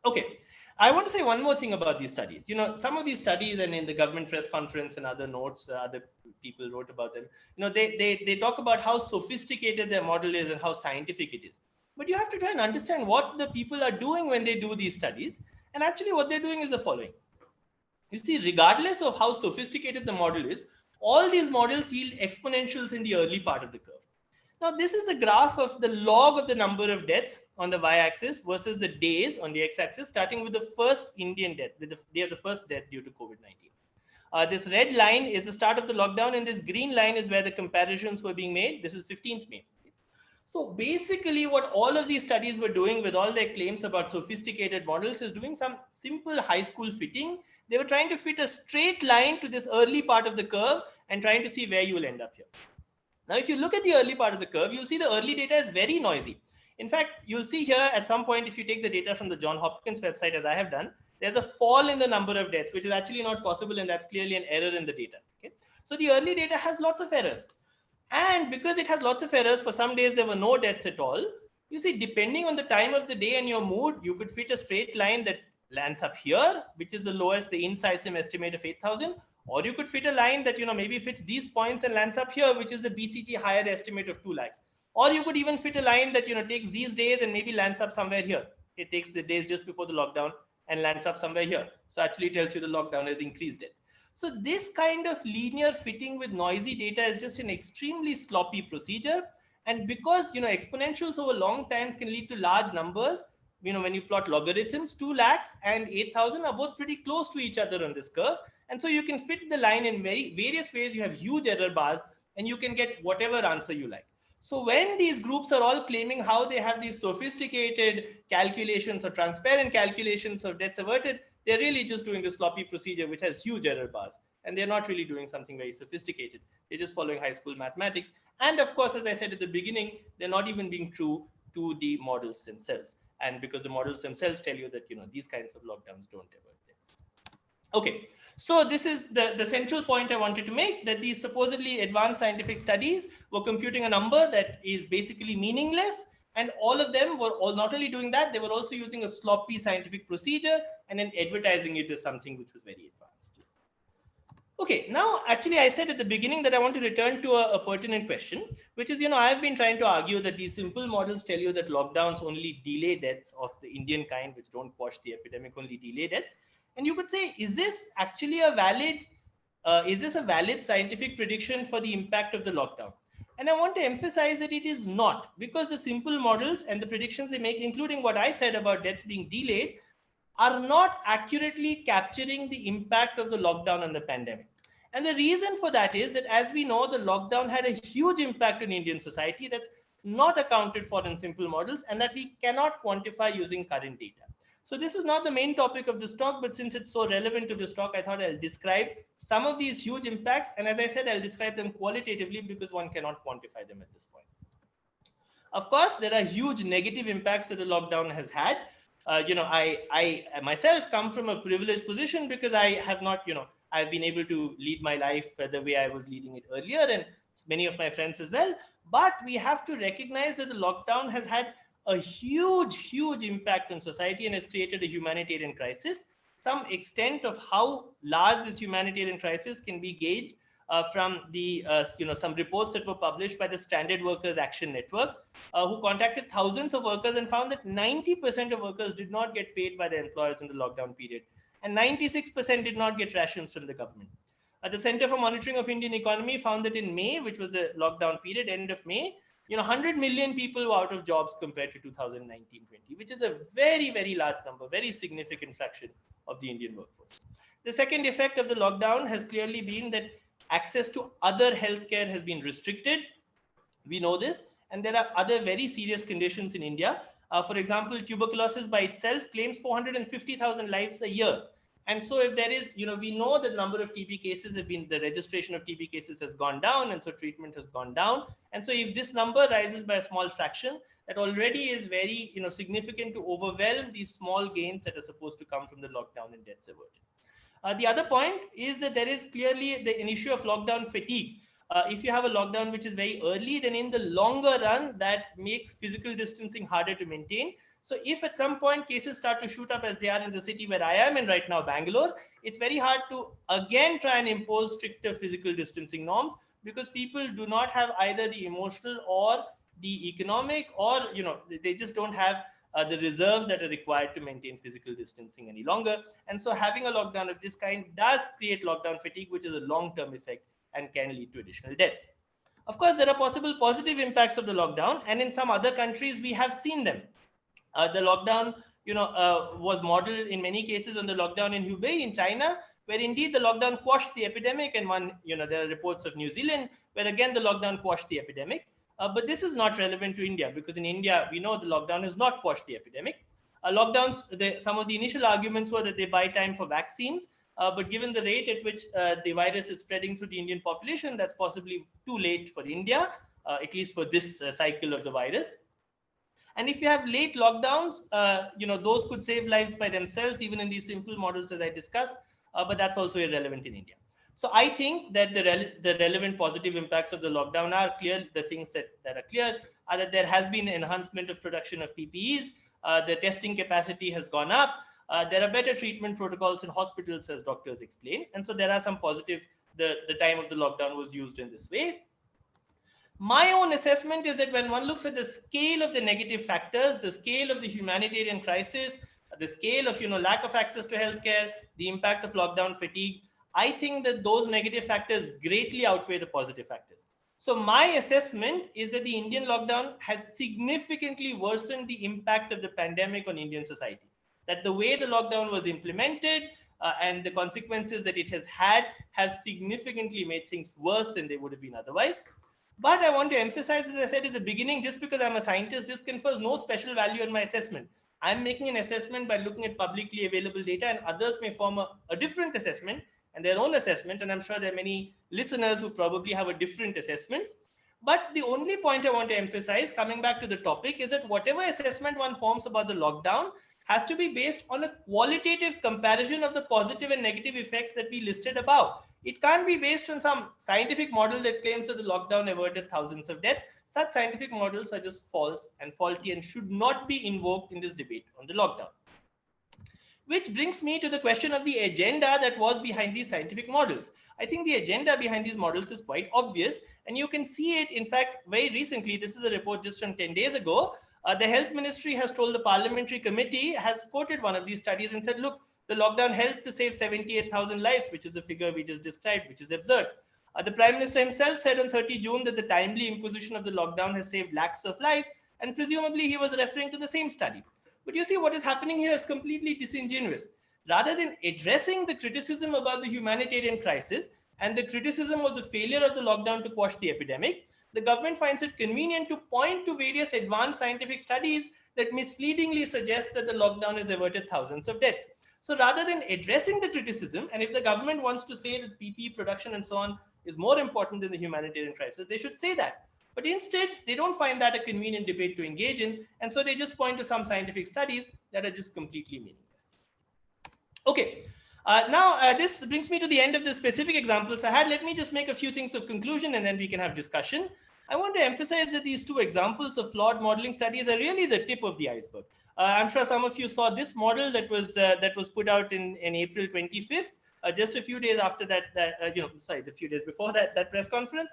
Speaker 2: Okay. I want to say one more thing about these studies. Some of these studies, and in the government press conference and other notes, other people wrote about them. They talk about how sophisticated their model is and how scientific it is. But you have to try and understand what the people are doing when they do these studies. And actually, what they're doing is the following. You see, regardless of how sophisticated the model is, all these models yield exponentials in the early part of the curve. Now, this is the graph of the log of the number of deaths on the y-axis versus the days on the x-axis, starting with the first Indian death, with the day of the first death due to COVID-19. This red line is the start of the lockdown, and this green line is where the comparisons were being made. This is 15th May. So basically, what all of these studies were doing with all their claims about sophisticated models is doing some simple high school fitting. They were trying to fit a straight line to this early part of the curve and trying to see where you will end up here. Now, if you look at the early part of the curve, you'll see the early data is very noisy. In fact, you'll see here at some point, if you take the data from the Johns Hopkins website, as I have done, there's a fall in the number of deaths, which is actually not possible, and that's clearly an error in the data. Okay? So the early data has lots of errors. And because it has lots of errors, for some days there were no deaths at all. You see, depending on the time of the day and your mood, you could fit a straight line that lands up here, which is the lowest, the INSISM estimate of 8,000. Or you could fit a line that, maybe fits these points and lands up here, which is the BCG higher estimate of 2 lakhs. Or you could even fit a line that, takes these days and maybe lands up somewhere here. It takes the days just before the lockdown and lands up somewhere here. So actually tells you the lockdown has increased it. So this kind of linear fitting with noisy data is just an extremely sloppy procedure. And because, exponentials over long times can lead to large numbers, when you plot logarithms, 2 lakhs and 8,000 are both pretty close to each other on this curve. And so you can fit the line in various ways. You have huge error bars and you can get whatever answer you like. So when these groups are all claiming how they have these sophisticated calculations or transparent calculations of deaths averted, they're really just doing the sloppy procedure, which has huge error bars. And they're not really doing something very sophisticated. They're just following high school mathematics. And of course, as I said at the beginning, they're not even being true to the models themselves. And because the models themselves tell you that, these kinds of lockdowns don't avert deaths. Okay, so this is the central point I wanted to make, that these supposedly advanced scientific studies were computing a number that is basically meaningless. And all of them were all not only doing that, they were also using a sloppy scientific procedure and then advertising it as something which was very advanced. Okay, now actually I said at the beginning that I want to return to a pertinent question, which is, I've been trying to argue that these simple models tell you that lockdowns only delay deaths of the Indian kind, which don't quash the epidemic, only delay deaths. And you could say, is this actually a valid scientific prediction for the impact of the lockdown? And I want to emphasize that it is not, because the simple models and the predictions they make, including what I said about deaths being delayed, are not accurately capturing the impact of the lockdown on the pandemic. And the reason for that is that, as we know, the lockdown had a huge impact on Indian society that's not accounted for in simple models and that we cannot quantify using current data. So this is not the main topic of this talk, but since it's so relevant to this talk, I thought I'll describe some of these huge impacts. And as I said, I'll describe them qualitatively because one cannot quantify them at this point. Of course, there are huge negative impacts that the lockdown has had. I myself come from a privileged position because I have not, I've been able to lead my life the way I was leading it earlier, and many of my friends as well. But we have to recognize that the lockdown has had a huge impact on society and has created a humanitarian crisis. Some extent of how large this humanitarian crisis can be gauged from the some reports that were published by the Stranded Workers Action Network, who contacted thousands of workers and found that 90% of workers did not get paid by their employers in the lockdown period, and 96% did not get rations from the government. The Center for Monitoring of Indian Economy found that in May, which was the lockdown period, end of May, 100 million people were out of jobs compared to 2019-20, which is a very large number, very significant fraction of the Indian workforce. The second effect of the lockdown has clearly been that access to other healthcare has been restricted. We know this, and there are other very serious conditions in India. For example, tuberculosis by itself claims 450,000 lives a year. And so if there is, we know the number of TB cases have been, the registration of TB cases has gone down, and so treatment has gone down. And so if this number rises by a small fraction, that already is very, significant to overwhelm these small gains that are supposed to come from the lockdown and deaths averted. The other point is that there is clearly an issue of lockdown fatigue. if you have a lockdown which is very early, then in the longer run, that makes physical distancing harder to maintain. So if at some point cases start to shoot up as they are in the city where I am in right now, Bangalore, it's very hard to again try and impose stricter physical distancing norms, because people do not have either the emotional or the economic, or they just don't have the reserves that are required to maintain physical distancing any longer. And so having a lockdown of this kind does create lockdown fatigue, which is a long-term effect and can lead to additional deaths. Of course, there are possible positive impacts of the lockdown, and in some other countries we have seen them. The lockdown, was modeled in many cases on the lockdown in Hubei in China, where indeed the lockdown quashed the epidemic. And there are reports of New Zealand, where again the lockdown quashed the epidemic. But this is not relevant to India, because in India, we know the lockdown has not quashed the epidemic. Some of the initial arguments were that they buy time for vaccines. But given the rate at which the virus is spreading through the Indian population, that's possibly too late for India, at least for this cycle of the virus. And if you have late lockdowns, those could save lives by themselves, even in these simple models as I discussed, but that's also irrelevant in India. So I think that the relevant positive impacts of the lockdown are clear. The things that are clear are that there has been enhancement of production of PPEs, the testing capacity has gone up, there are better treatment protocols in hospitals, as doctors explain. And so there are some positive, the time of the lockdown was used in this way. My own assessment is that when one looks at the scale of the negative factors, the scale of the humanitarian crisis, the scale of lack of access to healthcare, the impact of lockdown fatigue, I think that those negative factors greatly outweigh the positive factors. So my assessment is that the Indian lockdown has significantly worsened the impact of the pandemic on Indian society. That the way the lockdown was implemented and the consequences that it has had have significantly made things worse than they would have been otherwise. But I want to emphasize, as I said at the beginning, just because I'm a scientist, this confers no special value on my assessment. I'm making an assessment by looking at publicly available data, and others may form a different assessment and their own assessment. And I'm sure there are many listeners who probably have a different assessment. But the only point I want to emphasize, coming back to the topic, is that whatever assessment one forms about the lockdown has to be based on a qualitative comparison of the positive and negative effects that we listed above. It can't be based on some scientific model that claims that the lockdown averted thousands of deaths. Such scientific models are just false and faulty and should not be invoked in this debate on the lockdown. Which brings me to the question of the agenda that was behind these scientific models. I think the agenda behind these models is quite obvious, and you can see it, in fact, very recently. This is a report just from 10 days ago. The health ministry has told the parliamentary committee, has quoted one of these studies and said, look, the lockdown helped to save 78,000 lives, which is the figure we just described, which is absurd. The Prime Minister himself said on 30 June that the timely imposition of the lockdown has saved lakhs of lives, and presumably he was referring to the same study. But you see, what is happening here is completely disingenuous. Rather than addressing the criticism about the humanitarian crisis and the criticism of the failure of the lockdown to quash the epidemic, the government finds it convenient to point to various advanced scientific studies that misleadingly suggest that the lockdown has averted thousands of deaths. So rather than addressing the criticism, and if the government wants to say that PPE production and so on is more important than the humanitarian crisis, they should say that. But instead, they don't find that a convenient debate to engage in, and so they just point to some scientific studies that are just completely meaningless. Okay, now this brings me to the end of the specific examples I had. Let me just make a few things of conclusion, and then we can have discussion. I want to emphasize that these two examples of flawed modeling studies are really the tip of the iceberg. I'm sure some of you saw this model that was put out in April 25th, just a few days after that, a few days before that press conference.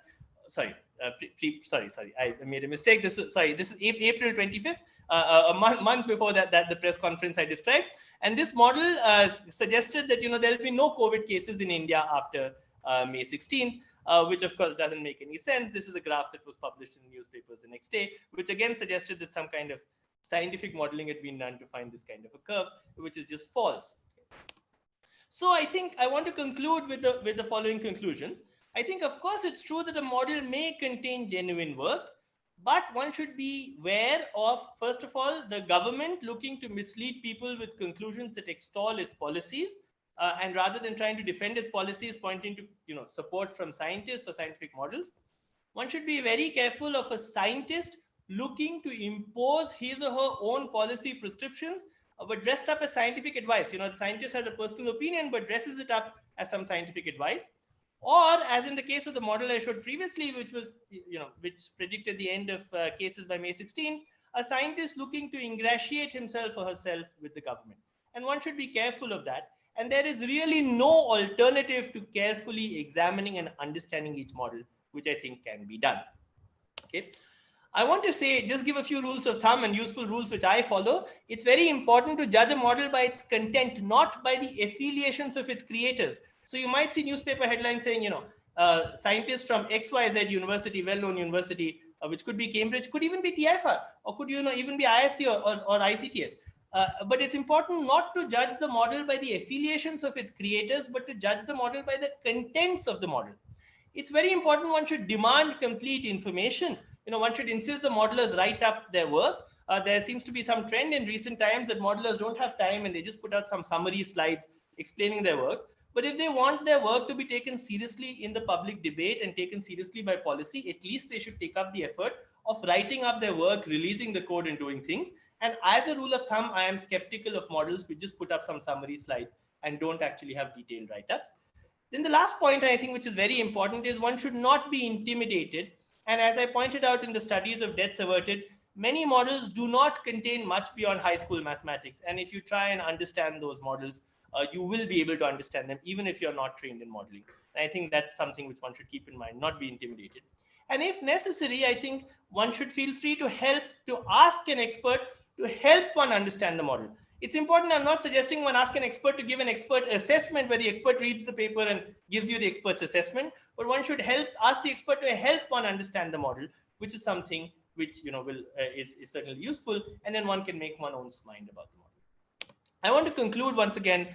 Speaker 2: Sorry, I made a mistake. This is April 25th, a month before that the press conference I described. And this model suggested that there will be no COVID cases in India after May 16th. Which of course doesn't make any sense. This is a graph that was published in newspapers the next day, which again suggested that some kind of scientific modeling had been done to find this kind of a curve, which is just false. So I think I want to conclude with the following conclusions. I think, of course, it's true that a model may contain genuine work, but one should be aware of, first of all, the government looking to mislead people with conclusions that extol its policies. And rather than trying to defend its policies, pointing to support from scientists or scientific models, one should be very careful of a scientist looking to impose his or her own policy prescriptions, but dressed up as scientific advice. The scientist has a personal opinion, but dresses it up as some scientific advice. Or as in the case of the model I showed previously, which was, which predicted the end of cases by May 16, a scientist looking to ingratiate himself or herself with the government. And one should be careful of that. And there is really no alternative to carefully examining and understanding each model, which I think can be done. Okay. I want to say, just give a few rules of thumb and useful rules which I follow. It's very important to judge a model by its content, not by the affiliations of its creators. So you might see newspaper headlines saying, scientists from XYZ university, well-known university, which could be Cambridge, could even be TIFR, or could even be ISC or ICTS. But it's important not to judge the model by the affiliations of its creators, but to judge the model by the contents of the model. It's very important one should demand complete information. One should insist the modelers write up their work. There seems to be some trend in recent times that modelers don't have time and they just put out some summary slides explaining their work. But if they want their work to be taken seriously in the public debate and taken seriously by policy, at least they should take up the effort of writing up their work, releasing the code and doing things. And as a rule of thumb, I am skeptical of models which just put up some summary slides and don't actually have detailed write-ups. Then the last point I think which is very important is one should not be intimidated. And as I pointed out in the studies of deaths averted, many models do not contain much beyond high school mathematics. And if you try and understand those models, you will be able to understand them even if you're not trained in modeling. And I think that's something which one should keep in mind, not be intimidated. And if necessary, I think one should feel free to ask an expert to help one understand the model. It's important. I'm not suggesting one ask an expert to give an expert assessment where the expert reads the paper and gives you the expert's assessment, but one should ask the expert to help one understand the model, which is something which is certainly useful, and then one can make one's own mind about the model. I want to conclude once again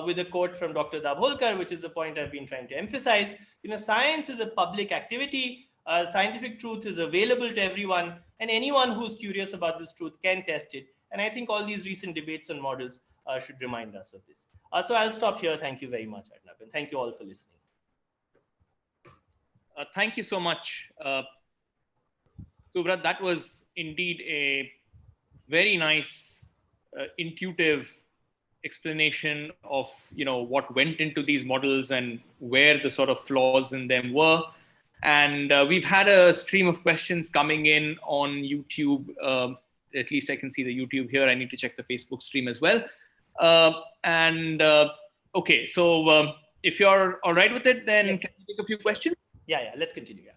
Speaker 2: with a quote from Dr. Dabholkar, which is the point I've been trying to emphasize. Science is a public activity. Scientific truth is available to everyone, and anyone who's curious about this truth can test it. And I think all these recent debates on models should remind us of this. So I'll stop here. Thank you very much, Arnab, and thank you all for listening.
Speaker 1: Thank you so much, Suvrat. That was indeed a very nice, intuitive explanation of what went into these models and where the sort of flaws in them were. And we've had a stream of questions coming in on YouTube. At least I can see the YouTube here. I need to check the Facebook stream as well. Okay, so if you're all right with it, then yes. Can you take a few questions?
Speaker 2: Yeah, let's continue. Yeah.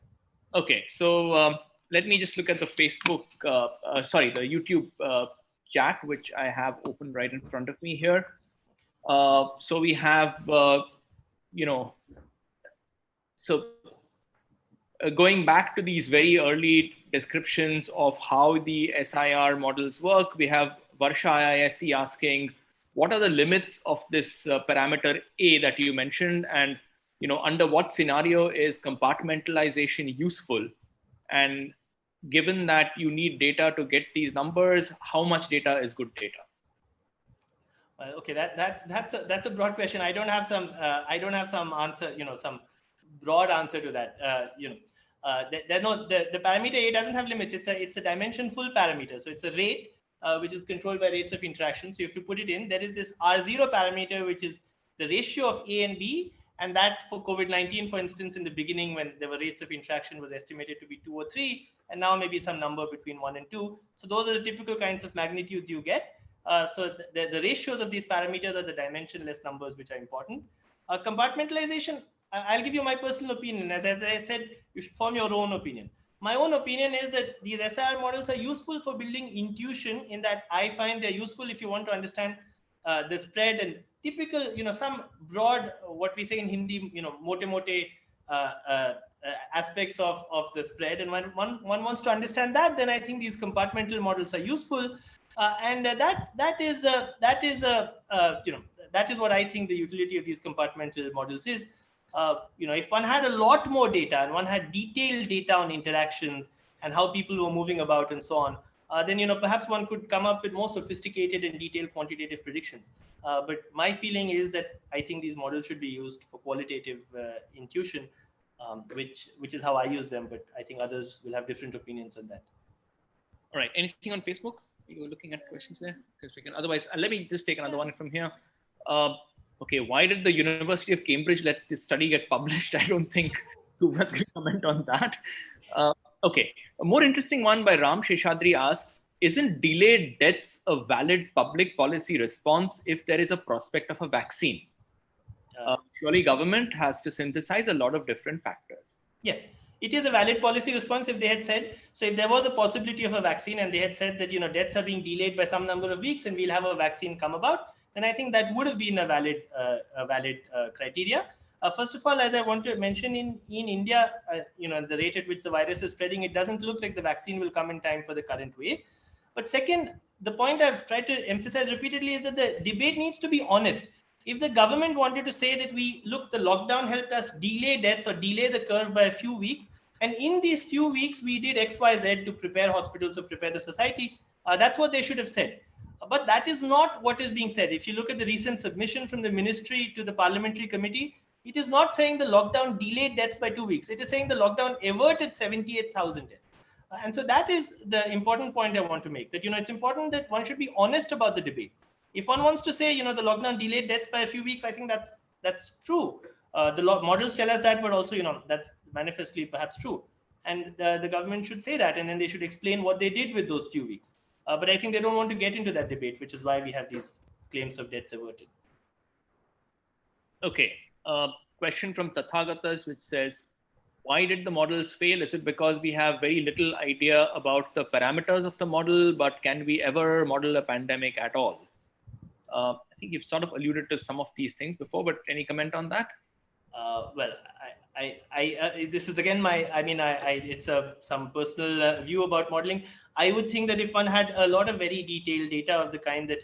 Speaker 1: Okay, so let me just look at the Facebook, the YouTube chat, which I have open right in front of me here. So we have, going back to these very early descriptions of how the SIR models work, we have Varsha IISC asking, what are the limits of this parameter A that you mentioned? And under what scenario is compartmentalization useful? And given that you need data to get these numbers, how much data is good data?
Speaker 2: Well, okay, that's a broad question. I don't have some answer, some broad answer to that. The parameter A doesn't have limits. It's a dimension-full parameter. So it's a rate which is controlled by rates of interaction. So you have to put it in. There is this R0 parameter, which is the ratio of A and B. And that for COVID-19, for instance, in the beginning, when there were rates of interaction was estimated to be 2 or 3, and now maybe some number between 1 and 2. So those are the typical kinds of magnitudes you get. So the ratios of these parameters are the dimensionless numbers, which are important. Compartmentalization, I'll give you my personal opinion. As I said, you should form your own opinion. My own opinion is that these SIR models are useful for building intuition, in that I find they're useful if you want to understand the spread and typical, some broad, what we say in Hindi, mote aspects of the spread. And when one wants to understand that, then I think these compartmental models are useful. And that is what I think the utility of these compartmental models is. If one had a lot more data and one had detailed data on interactions and how people were moving about and so on, then perhaps one could come up with more sophisticated and detailed quantitative predictions. But my feeling is that I think these models should be used for qualitative intuition, which is how I use them. But I think others will have different opinions on that.
Speaker 1: All right. Anything on Facebook? You were looking at questions there? Because we can. Otherwise, let me just take another one from here. Okay, why did the University of Cambridge let this study get published? I don't think Suvrat can comment on that. Okay, a more interesting one by Ram Sheshadri asks, isn't delayed deaths a valid public policy response if there is a prospect of a vaccine? Surely government has to synthesize a lot of different factors.
Speaker 2: Yes, it is a valid policy response if they had said, so if there was a possibility of a vaccine and they had said that, deaths are being delayed by some number of weeks and we'll have a vaccine come about, then I think that would have been a valid criteria. First of all, as I want to mention, in India, the rate at which the virus is spreading, it doesn't look like the vaccine will come in time for the current wave. But second, the point I've tried to emphasize repeatedly is that the debate needs to be honest. If the government wanted to say that the lockdown helped us delay deaths or delay the curve by a few weeks, and in these few weeks we did X, Y, Z to prepare hospitals, to prepare the society, that's what they should have said. But that is not what is being said. If you look at the recent submission from the ministry to the parliamentary committee, it is not saying the lockdown delayed deaths by 2 weeks. It is saying the lockdown averted 78,000 deaths. And so that is the important point I want to make, that, it's important that one should be honest about the debate. If one wants to say, the lockdown delayed deaths by a few weeks, I think that's true. The models tell us that, but also, that's manifestly perhaps true. And the government should say that, and then they should explain what they did with those few weeks. But I think they don't want to get into that debate, which is why we have these claims of deaths averted.
Speaker 1: Okay. Question from Tathagatas, which says, why did the models fail? Is it because we have very little idea about the parameters of the model, but can we ever model a pandemic at all? I think you've sort of alluded to some of these things before, but any comment on that?
Speaker 2: Well, this is again it's some personal view about modeling. I would think that if one had a lot of very detailed data of the kind that,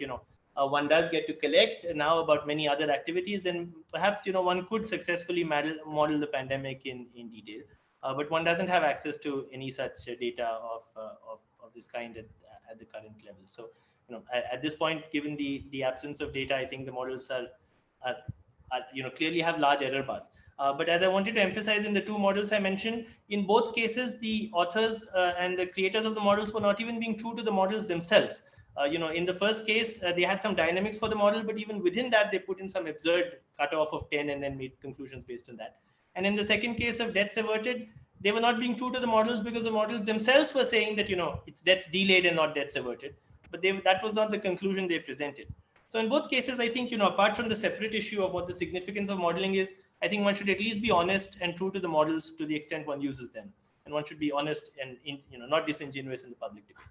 Speaker 2: one does get to collect now about many other activities, then perhaps, one could successfully model the pandemic in detail. But one doesn't have access to any such data of this kind at the current level. So, at this point, given the absence of data, I think the models are clearly have large error bars. But as I wanted to emphasize in the two models I mentioned, in both cases, the authors and the creators of the models were not even being true to the models themselves. In the first case, they had some dynamics for the model, but even within that, they put in some absurd cutoff of 10 and then made conclusions based on that. And in the second case of deaths averted, they were not being true to the models because the models themselves were saying that, it's deaths delayed and not deaths averted. But that was not the conclusion they presented. So in both cases, I think, apart from the separate issue of what the significance of modeling is, I think one should at least be honest and true to the models to the extent one uses them. And one should be honest and, not disingenuous in the public debate.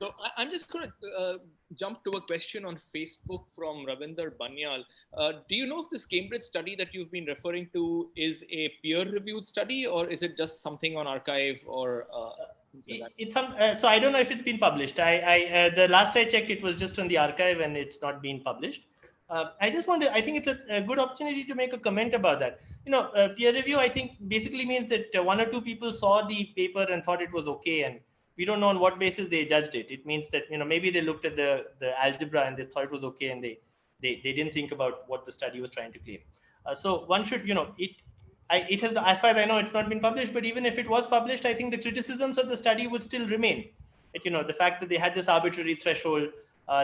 Speaker 1: So I'm just going to jump to a question on Facebook from Ravinder Banyal. Do you know if this Cambridge study that you've been referring to is a peer-reviewed study, or is it just something on archive or?
Speaker 2: It's so I don't know if it's been published. The last I checked, it was just on the archive and it's not been published. I think it's a good opportunity to make a comment about that. Peer review, I think, basically means that one or two people saw the paper and thought it was okay, and we don't know on what basis they judged it. It means that, maybe they looked at the algebra and they thought it was okay, and they didn't think about what the study was trying to claim. So one should, it has, as far as I know, it's not been published, but even if it was published, I think the criticisms of the study would still remain. The fact that they had this arbitrary threshold,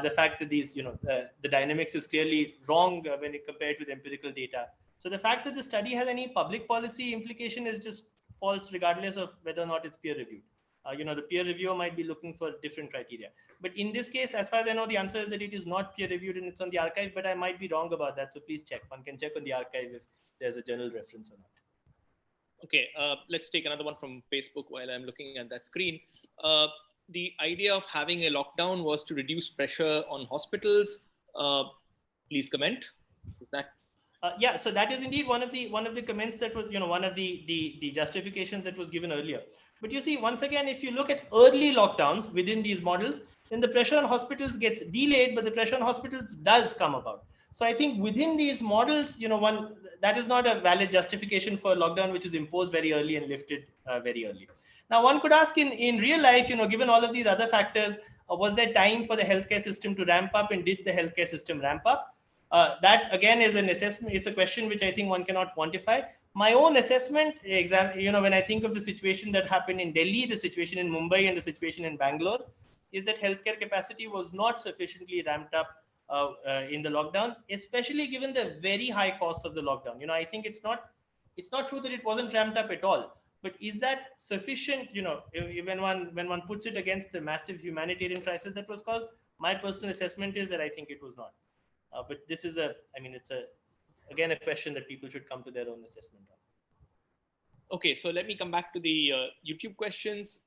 Speaker 2: the fact that these, the dynamics is clearly wrong when you compare it with empirical data. So the fact that the study has any public policy implication is just false, regardless of whether or not it's peer reviewed. The peer reviewer might be looking for different criteria. But in this case, as far as I know, the answer is that it is not peer reviewed and it's on the archive, but I might be wrong about that. So please check. One can check on the archive if there's a journal reference or not.
Speaker 1: Okay, let's take another one from Facebook while I'm looking at that screen. The idea of having a lockdown was to reduce pressure on hospitals. Please comment. Is that?
Speaker 2: Yeah, so that is indeed one of the comments that was, one of the justifications that was given earlier. But you see, once again, if you look at early lockdowns within these models, then the pressure on hospitals gets delayed, but the pressure on hospitals does come about. So I think within these models, that is not a valid justification for a lockdown which is imposed very early and lifted very early. Now, one could ask in real life, given all of these other factors, was there time for the healthcare system to ramp up, and did the healthcare system ramp up? That again is an assessment. It's a question which I think one cannot quantify. My own assessment, when I think of the situation that happened in Delhi, the situation in Mumbai, and the situation in Bangalore, is that healthcare capacity was not sufficiently ramped up in the lockdown, especially given the very high cost of the lockdown. I think it's not true that it wasn't ramped up at all. But is that sufficient? When one puts it against the massive humanitarian crisis that was caused, my personal assessment is that I think it was not. But this is it's again a question that people should come to their own assessment on.
Speaker 1: Okay, so let me come back to the YouTube questions.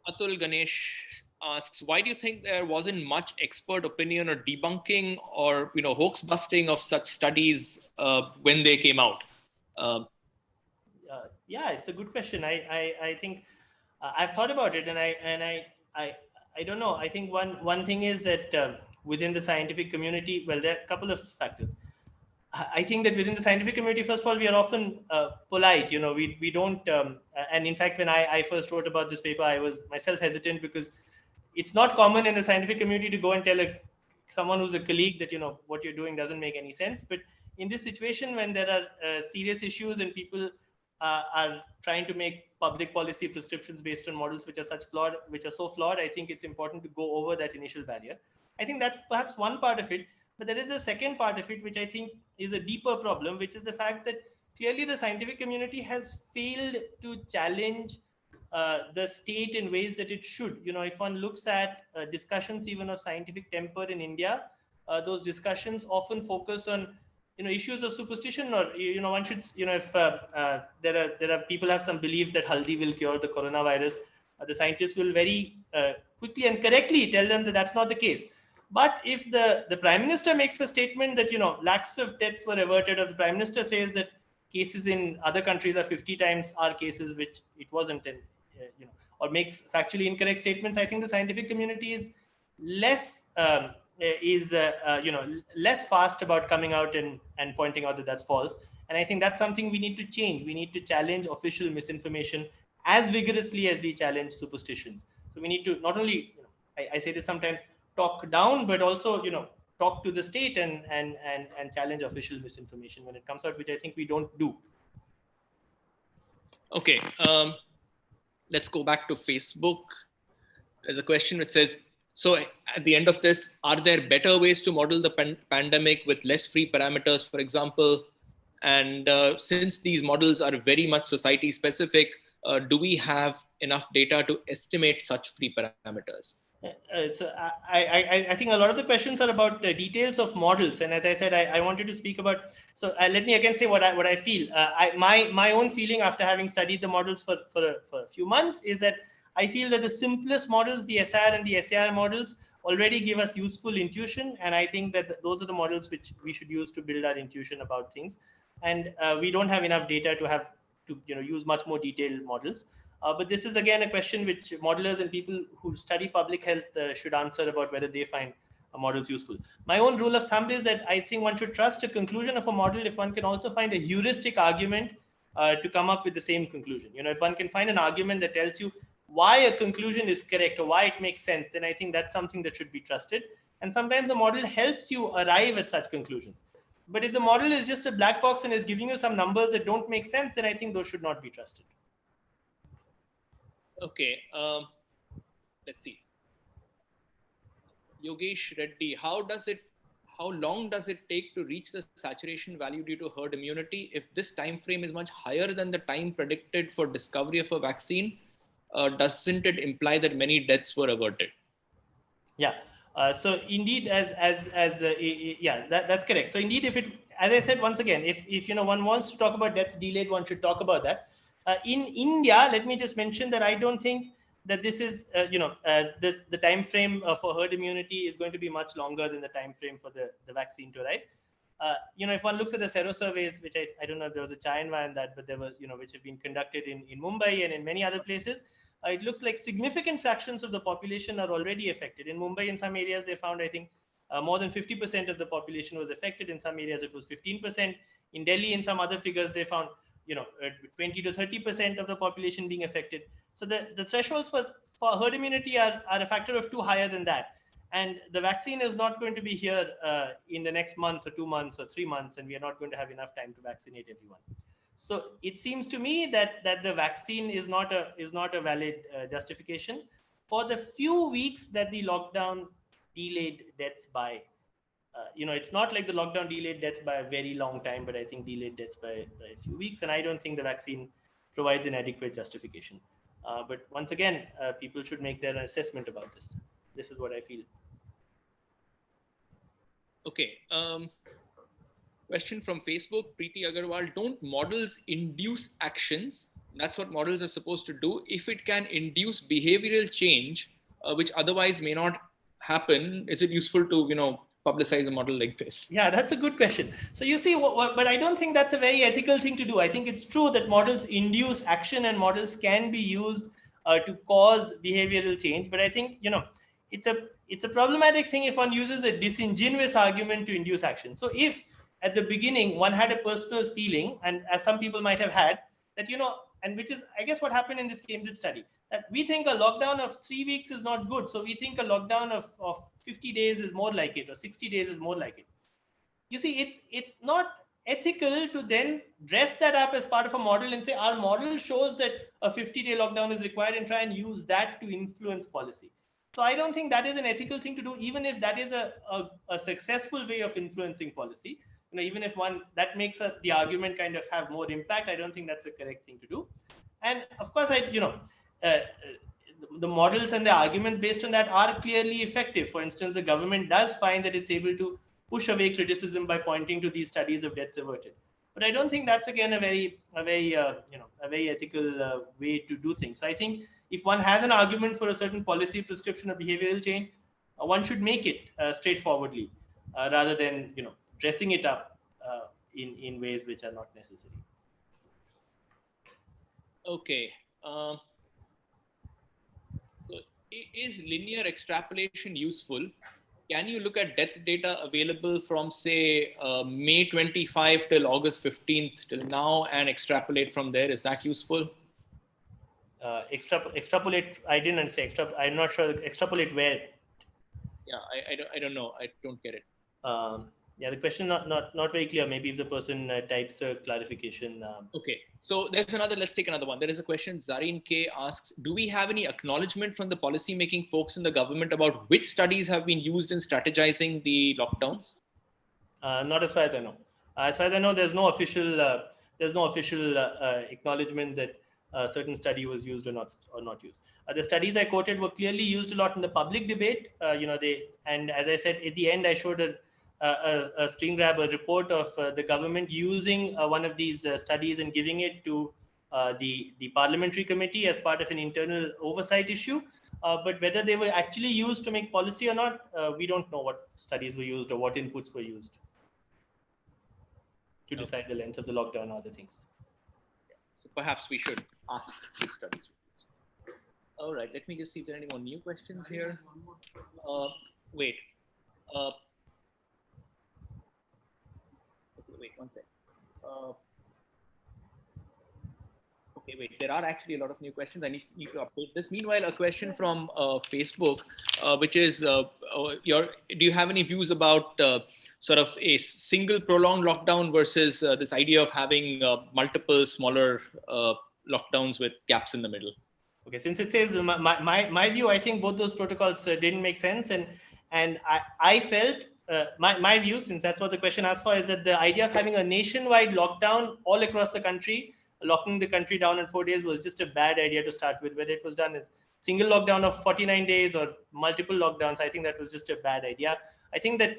Speaker 1: Atul Ganesh asks, why do you think there wasn't much expert opinion or debunking or hoax busting of such studies when they came out?
Speaker 2: Yeah, it's a good question. I think I've thought about it, and I don't know. I think one thing is that within the scientific community, well, there are a couple of factors. I think that within the scientific community, first of all, we are often polite. We don't. And in fact, when I first wrote about this paper, I was myself hesitant because it's not common in the scientific community to go and tell someone who's a colleague that what you're doing doesn't make any sense. But in this situation, when there are serious issues and people are trying to make public policy prescriptions based on models which are so flawed, I think it's important to go over that initial barrier. I think that's perhaps one part of it. But there is a second part of it, which I think is a deeper problem, which is the fact that clearly the scientific community has failed to challenge the state in ways that it should. If one looks at discussions even of scientific temper in India, those discussions often focus on issues of superstition, or one should if there are people have some belief that haldi will cure the coronavirus, the scientists will very quickly and correctly tell them that that's not the case. But if the prime minister makes a statement that lakhs of deaths were averted, or the prime minister says that cases in other countries are 50 times our cases, which it wasn't, and or makes factually incorrect statements, I think the scientific community is less less fast about coming out and pointing out that that's false. And I think that's something we need to change. We need to challenge official misinformation as vigorously as we challenge superstitions. So we need to not only, I say this sometimes, talk down, but also talk to the state and challenge official misinformation when it comes out, which I think we don't do.
Speaker 1: Okay, let's go back to Facebook. There's a question which says, so at the end of this, are there better ways to model the pandemic with less free parameters, for example? And since these models are very much society specific, do we have enough data to estimate such free parameters?
Speaker 2: So I think a lot of the questions are about the details of models, and as I said, I wanted to speak about. So let me again say what I feel. My own feeling after having studied the models for a few months is that I feel that the simplest models, the SR and the SAR models, already give us useful intuition, and I think that those are the models which we should use to build our intuition about things. And we don't have enough data to use much more detailed models. But this is again a question which modelers and people who study public health should answer about whether they find models useful. My own rule of thumb is that I think one should trust a conclusion of a model if one can also find a heuristic argument to come up with the same conclusion. If one can find an argument that tells you why a conclusion is correct or why it makes sense, then I think that's something that should be trusted. And sometimes a model helps you arrive at such conclusions. But if the model is just a black box and is giving you some numbers that don't make sense, then I think those should not be trusted.
Speaker 1: Okay, let's see. Yogesh Reddy, how long does it take to reach the saturation value due to herd immunity? If this time frame is much higher than the time predicted for discovery of a vaccine, doesn't it imply that many deaths were averted?
Speaker 2: Yeah. So indeed, that's correct. So indeed, as I said once again, if one wants to talk about deaths delayed, one should talk about that. In India, let me just mention that I don't think that this is the time frame for herd immunity is going to be much longer than the time frame for the vaccine to arrive. If one looks at the sero surveys, which I don't know if there was a China in that, but there were which have been conducted in Mumbai and in many other places. It looks like significant fractions of the population are already affected. In Mumbai, in some areas, they found, I think, more than 50% of the population was affected. In some areas, it was 15%. In Delhi, in some other figures, they found 20 to 30% of the population being affected. So the thresholds for herd immunity are a factor of 2 higher than that. And the vaccine is not going to be here in the next month or 2 months or 3 months, and we are not going to have enough time to vaccinate everyone. So it seems to me that the vaccine is not a valid justification. for the few weeks that the lockdown delayed deaths by, it's not like the lockdown delayed deaths by a very long time, but I think delayed deaths by a few weeks. And I don't think the vaccine provides an adequate justification. But once again, people should make their assessment about this. This is what I feel.
Speaker 1: Okay. Question from Facebook, Preeti Agarwal. Don't models induce actions? That's what models are supposed to do. If it can induce behavioral change, which otherwise may not happen, is it useful to, publicize a model like this?
Speaker 2: Yeah, that's a good question. So you see, but I don't think that's a very ethical thing to do. I think it's true that models induce action and models can be used to cause behavioral change. But I think, it's a problematic thing if one uses a disingenuous argument to induce action. So if at the beginning one had a personal feeling, and as some people might have had, that, and which is, I guess, what happened in this Cambridge study, that we think a lockdown of 3 weeks is not good. So we think a lockdown of 50 days is more like it, or 60 days is more like it. You see, it's not ethical to then dress that up as part of a model and say our model shows that a 50-day lockdown is required, and try and use that to influence policy. So I don't think that is an ethical thing to do, even if that is a successful way of influencing policy. Even if that makes the argument kind of have more impact, I don't think that's a correct thing to do. And of course, the models and the arguments based on that are clearly effective. For instance, the government does find that it's able to push away criticism by pointing to these studies of deaths averted. But I don't think that's, again, a very ethical way to do things. So I think if one has an argument for a certain policy, prescription, or behavioral change, one should make it straightforwardly, rather than dressing it up in ways which are not necessary.
Speaker 1: Okay. So is linear extrapolation useful? Can you look at death data available from, say, May 25 till August 15th till now and extrapolate from there? Is that useful?
Speaker 2: Extrapolate, I didn't understand. I'm not sure. Extrapolate where?
Speaker 1: Yeah, I don't know. I don't get it.
Speaker 2: Yeah, the question not very clear. Maybe if the person types a clarification.
Speaker 1: Okay, so let's take another one. There is a question. Zareen K asks, do we have any acknowledgement from the policy-making folks in the government about which studies have been used in strategizing the lockdowns?
Speaker 2: Not as far as I know. As far as I know, there's no official acknowledgement that a certain study was used or not used. The studies I quoted were clearly used a lot in the public debate. And as I said at the end, I showed a screen grab, a report of the government using one of these studies and giving it to the parliamentary committee as part of an internal oversight issue. But whether they were actually used to make policy or not, we don't know what studies were used or what inputs were used to decide the length of the lockdown or other things.
Speaker 1: So perhaps we should ask which studies were used. All right, let me just see if there are any more new questions here. Wait. Wait one sec. Okay, wait. There are actually a lot of new questions. I need to update this. Meanwhile, a question from Facebook, which is, do you have any views about sort of a single prolonged lockdown versus this idea of having multiple smaller lockdowns with gaps in the middle?
Speaker 2: Okay, since it says my view, I think both those protocols didn't make sense, and I felt. My view, since that's what the question asked for, is that the idea of having a nationwide lockdown all across the country, locking the country down in 4 days, was just a bad idea to start with. Whether it was done as single lockdown of 49 days or multiple lockdowns, I think that was just a bad idea. I think that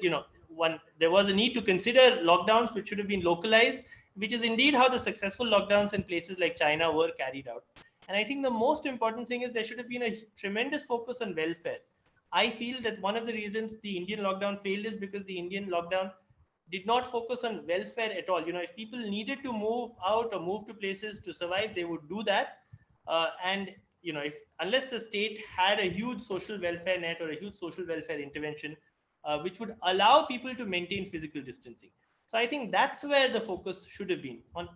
Speaker 2: there was a need to consider lockdowns which should have been localized, which is indeed how the successful lockdowns in places like China were carried out. And I think the most important thing is there should have been a tremendous focus on welfare. I feel that one of the reasons the Indian lockdown failed is because the Indian lockdown did not focus on welfare at all. If people needed to move out or move to places to survive, they would do that. Unless the state had a huge social welfare net or a huge social welfare intervention, which would allow people to maintain physical distancing. So I think that's where the focus should have been, on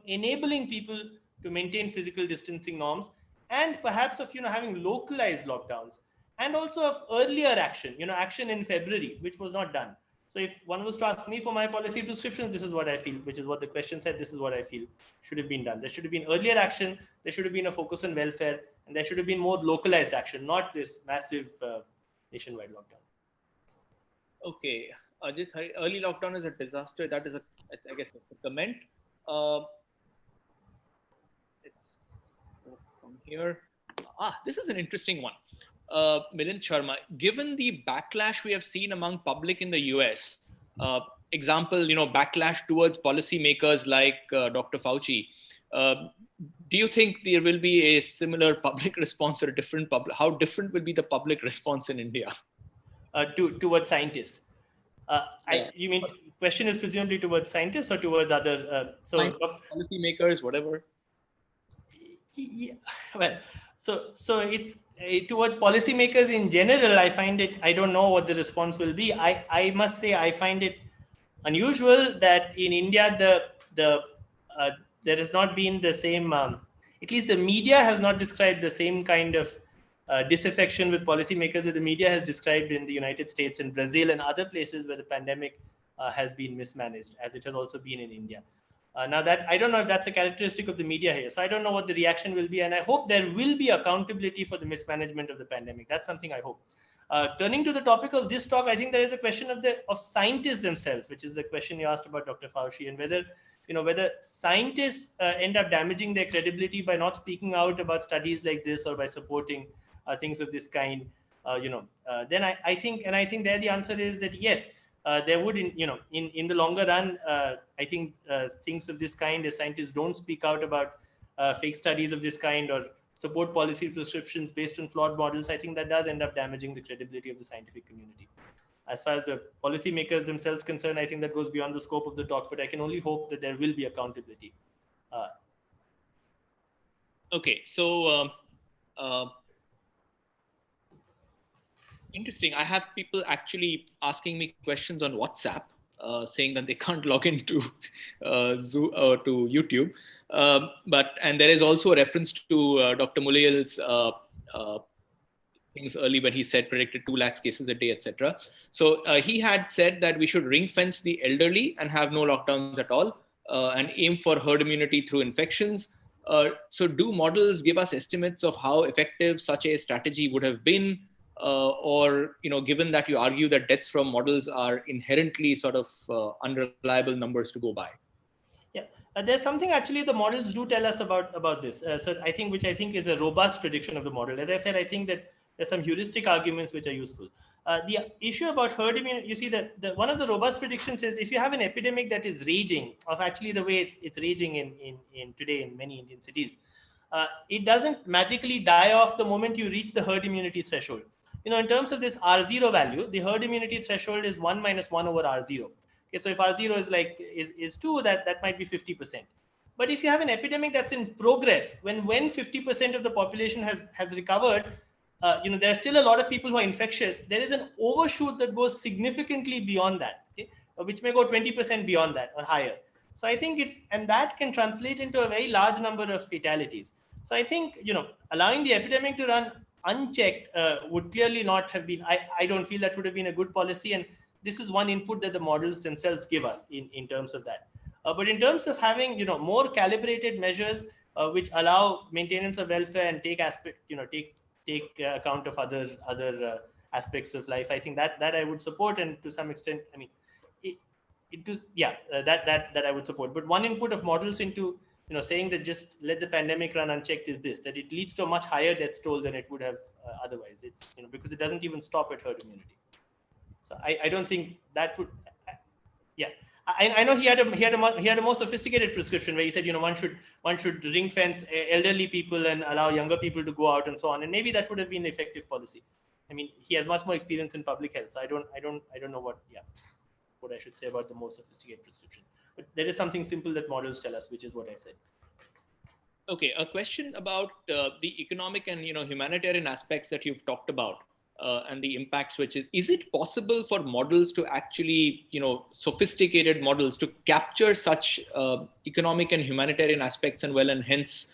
Speaker 2: enabling people to maintain physical distancing norms, and perhaps of having localized lockdowns. And also of earlier action, action in February, which was not done. So if one was to ask me for my policy prescriptions, this is what I feel, which is what the question said, this is what I feel should have been done. There should have been earlier action, there should have been a focus on welfare, And there should have been more localized action, not this massive nationwide lockdown.
Speaker 1: Okay, Ajit, early lockdown is a disaster. That is I guess it's a comment. Let's go from here. This is an interesting one. Milind Sharma, given the backlash we have seen among public in the US, example, backlash towards policymakers like Dr. Fauci, do you think there will be a similar public response or a different how different will be the public response in India?
Speaker 2: Towards scientists. You mean question is presumably towards scientists or towards other
Speaker 1: policymakers, whatever?
Speaker 2: Yeah, well, so it's towards policymakers in general. I find it. I don't know what the response will be. I must say I find it unusual that in India there has not been the same. At least the media has not described the same kind of disaffection with policymakers that the media has described in the United States and Brazil and other places where the pandemic has been mismanaged, as it has also been in India. Now that I don't know if that's a characteristic of the media here, so I don't know what the reaction will be, and I hope there will be accountability for the mismanagement of the pandemic. That's something I hope. Turning to the topic of this talk, I think there is a question of scientists themselves, which is the question you asked about Dr. Fauci, and whether scientists end up damaging their credibility by not speaking out about studies like this or by supporting things of this kind. Then I think there the answer is that yes. There would, in the longer run, I think things of this kind, as scientists don't speak out about fake studies of this kind or support policy prescriptions based on flawed models, I think that does end up damaging the credibility of the scientific community. As far as the policymakers themselves concerned, I think that goes beyond the scope of the talk, but I can only hope that there will be accountability.
Speaker 1: Okay, so interesting. I have people actually asking me questions on WhatsApp, saying that they can't log into Zoom or to YouTube. And there is also a reference to Dr. Mulayal's things early when he said predicted 2 lakh cases a day, etc. So he had said that we should ring fence the elderly and have no lockdowns at all, and aim for herd immunity through infections. So do models give us estimates of how effective such a strategy would have been? Or given that you argue that deaths from models are inherently sort of unreliable numbers to go by?
Speaker 2: Yeah, there's something actually the models do tell us about this. So I think, which I think is a robust prediction of the model. As I said, I think that there's some heuristic arguments which are useful. The issue about herd immunity, you see that one of the robust predictions is if you have an epidemic that is raging, of actually the way it's raging in today in many Indian cities, it doesn't magically die off the moment you reach the herd immunity threshold. In terms of this R0 value, the herd immunity threshold is 1 minus 1 over R0. Okay, so if R0 is 2, that might be 50%. But if you have an epidemic that's in progress, when 50% of the population has recovered, there's still a lot of people who are infectious. There is an overshoot that goes significantly beyond that, okay, which may go 20% beyond that or higher. So I think and that can translate into a very large number of fatalities. So I think, allowing the epidemic to run unchecked would clearly not have been, I don't feel that would have been a good policy. And this is one input that the models themselves give us in terms of that. But in terms of having, more calibrated measures which allow maintenance of welfare and take account of other aspects of life, I think that I would support. And to some extent, I mean, that I would support. But one input of models into saying that just let the pandemic run unchecked is that it leads to a much higher death toll than it would have otherwise. It's because it doesn't even stop at herd immunity. So I don't think that would. Yeah, I know he had a more sophisticated prescription where he said one should ring fence elderly people and allow younger people to go out and so on, and maybe that would have been an effective policy. I mean, he has much more experience in public health, so I don't know what I should say about the more sophisticated prescription. But there is something simple that models tell us, which is what I said.
Speaker 1: Okay, a question about the economic and humanitarian aspects that you've talked about and the impacts. Which is it possible for models to actually, sophisticated models to capture such economic and humanitarian aspects and hence,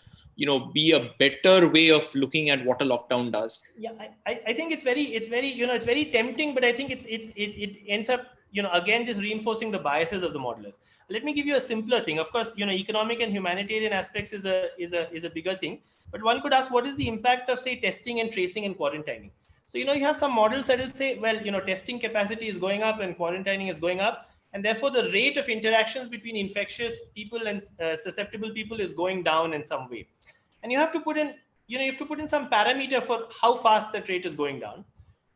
Speaker 1: be a better way of looking at what a lockdown does?
Speaker 2: Yeah, I think it's very tempting, but I think it ends up again, just reinforcing the biases of the modelers. Let me give you a simpler thing. Of course, economic and humanitarian aspects is a bigger thing, but one could ask, what is the impact of, say, testing and tracing and quarantining? So, you have some models that will say, well, testing capacity is going up and quarantining is going up, and therefore the rate of interactions between infectious people and susceptible people is going down in some way. And you have to put in, some parameter for how fast that rate is going down.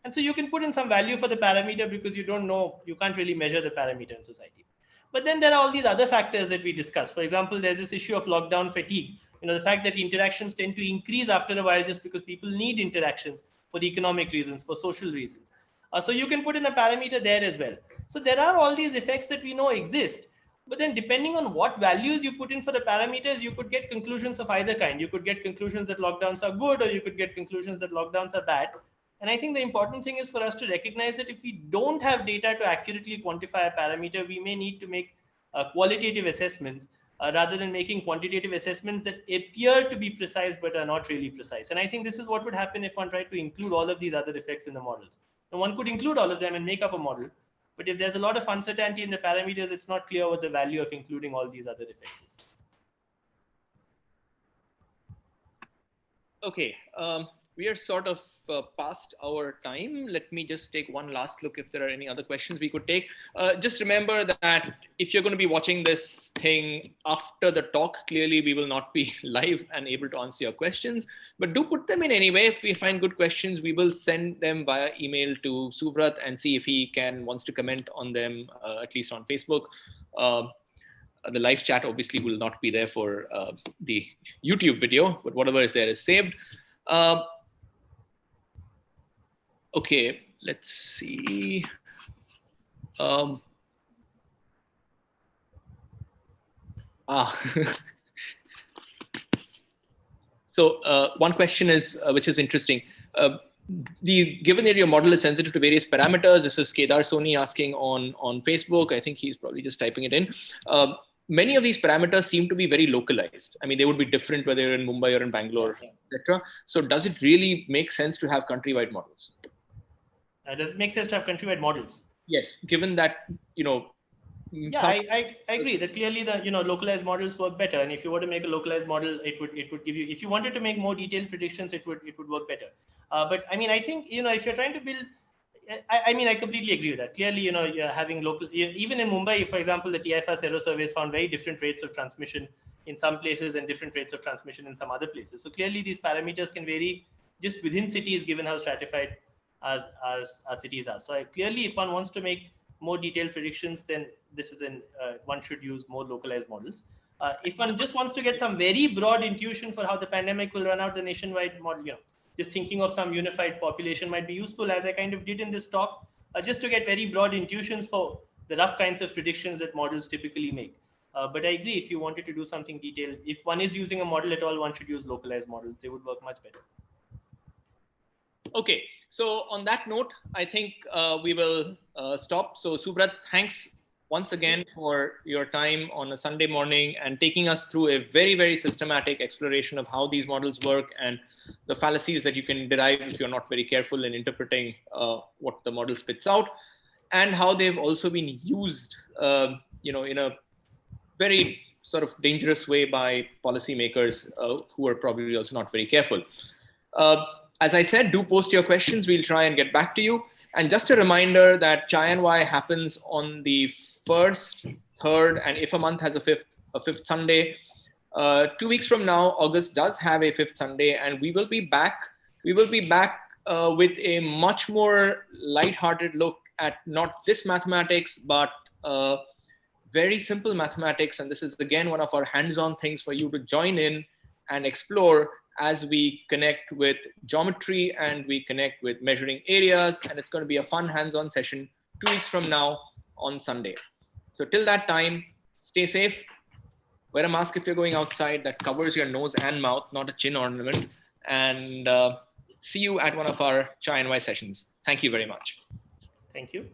Speaker 2: And so you can put in some value for the parameter because you can't really measure the parameter in society. But then there are all these other factors that we discuss. For example, there's this issue of lockdown fatigue. The fact that interactions tend to increase after a while just because people need interactions for economic reasons, for social reasons. So you can put in a parameter there as well. So there are all these effects that we know exist. But then depending on what values you put in for the parameters, you could get conclusions of either kind. You could get conclusions that lockdowns are good, or you could get conclusions that lockdowns are bad. And I think the important thing is for us to recognize that if we don't have data to accurately quantify a parameter, we may need to make qualitative assessments rather than making quantitative assessments that appear to be precise but are not really precise. And I think this is what would happen if one tried to include all of these other effects in the models. Now, one could include all of them and make up a model, but if there's a lot of uncertainty in the parameters, it's not clear what the value of including all these other effects is.
Speaker 1: Okay. We are sort of past our time. Let me just take one last look if there are any other questions we could take. Just remember that if you're going to be watching this thing after the talk, clearly we will not be live and able to answer your questions, but do put them in anyway. If we find good questions, we will send them via email to Suvrat and see if he wants to comment on them, at least on Facebook. The live chat obviously will not be there for the YouTube video, but whatever is there is saved. Okay, let's see. So one question is, which is interesting. Given that your model is sensitive to various parameters, this is Kedar Soni asking on Facebook. I think he's probably just typing it in. Many of these parameters seem to be very localized. I mean, they would be different whether you're in Mumbai or in Bangalore, etc. So does it really make sense to have countrywide models?
Speaker 2: Does it make sense to have countrywide models?
Speaker 1: Yes, given that,
Speaker 2: Yeah, I agree that clearly the localized models work better, and if you were to make a localized model, it would give you, if you wanted to make more detailed predictions, it would work better. But I mean, I think if you're trying to build, I mean, I completely agree with that. Clearly, you're having local, even in Mumbai, for example, the TIFR sero surveys found very different rates of transmission in some places and different rates of transmission in some other places. So clearly, these parameters can vary just within cities, given how stratified our cities are. So clearly, if one wants to make more detailed predictions, then this is one should use more localized models. If one just wants to get some very broad intuition for how the pandemic will run out, the nationwide model, just thinking of some unified population might be useful, as I kind of did in this talk, just to get very broad intuitions for the rough kinds of predictions that models typically make. But I agree, if you wanted to do something detailed, if one is using a model at all, one should use localized models. They would work much better.
Speaker 1: Okay, so on that note, I think we will stop. So Suvrat, thanks once again for your time on a Sunday morning and taking us through a very, very systematic exploration of how these models work and the fallacies that you can derive if you're not very careful in interpreting what the model spits out, and how they've also been used, in a very sort of dangerous way by policymakers who are probably also not very careful. As I said, do post your questions. We'll try and get back to you. And just a reminder that Chai and Wai happens on the 1st, 3rd, and if a month has a fifth Sunday, 2 weeks from now, August does have a fifth Sunday, and we will be back. We will be back with a much more lighthearted look at not this mathematics, but very simple mathematics. And this is again one of our hands-on things for you to join in and explore as we connect with geometry and we connect with measuring areas. And it's going to be a fun hands-on session 2 weeks from now on Sunday. So till that time, stay safe. Wear a mask if you're going outside that covers your nose and mouth, not a chin ornament. And see you at one of our Chai and Wai sessions. Thank you very much.
Speaker 2: Thank you.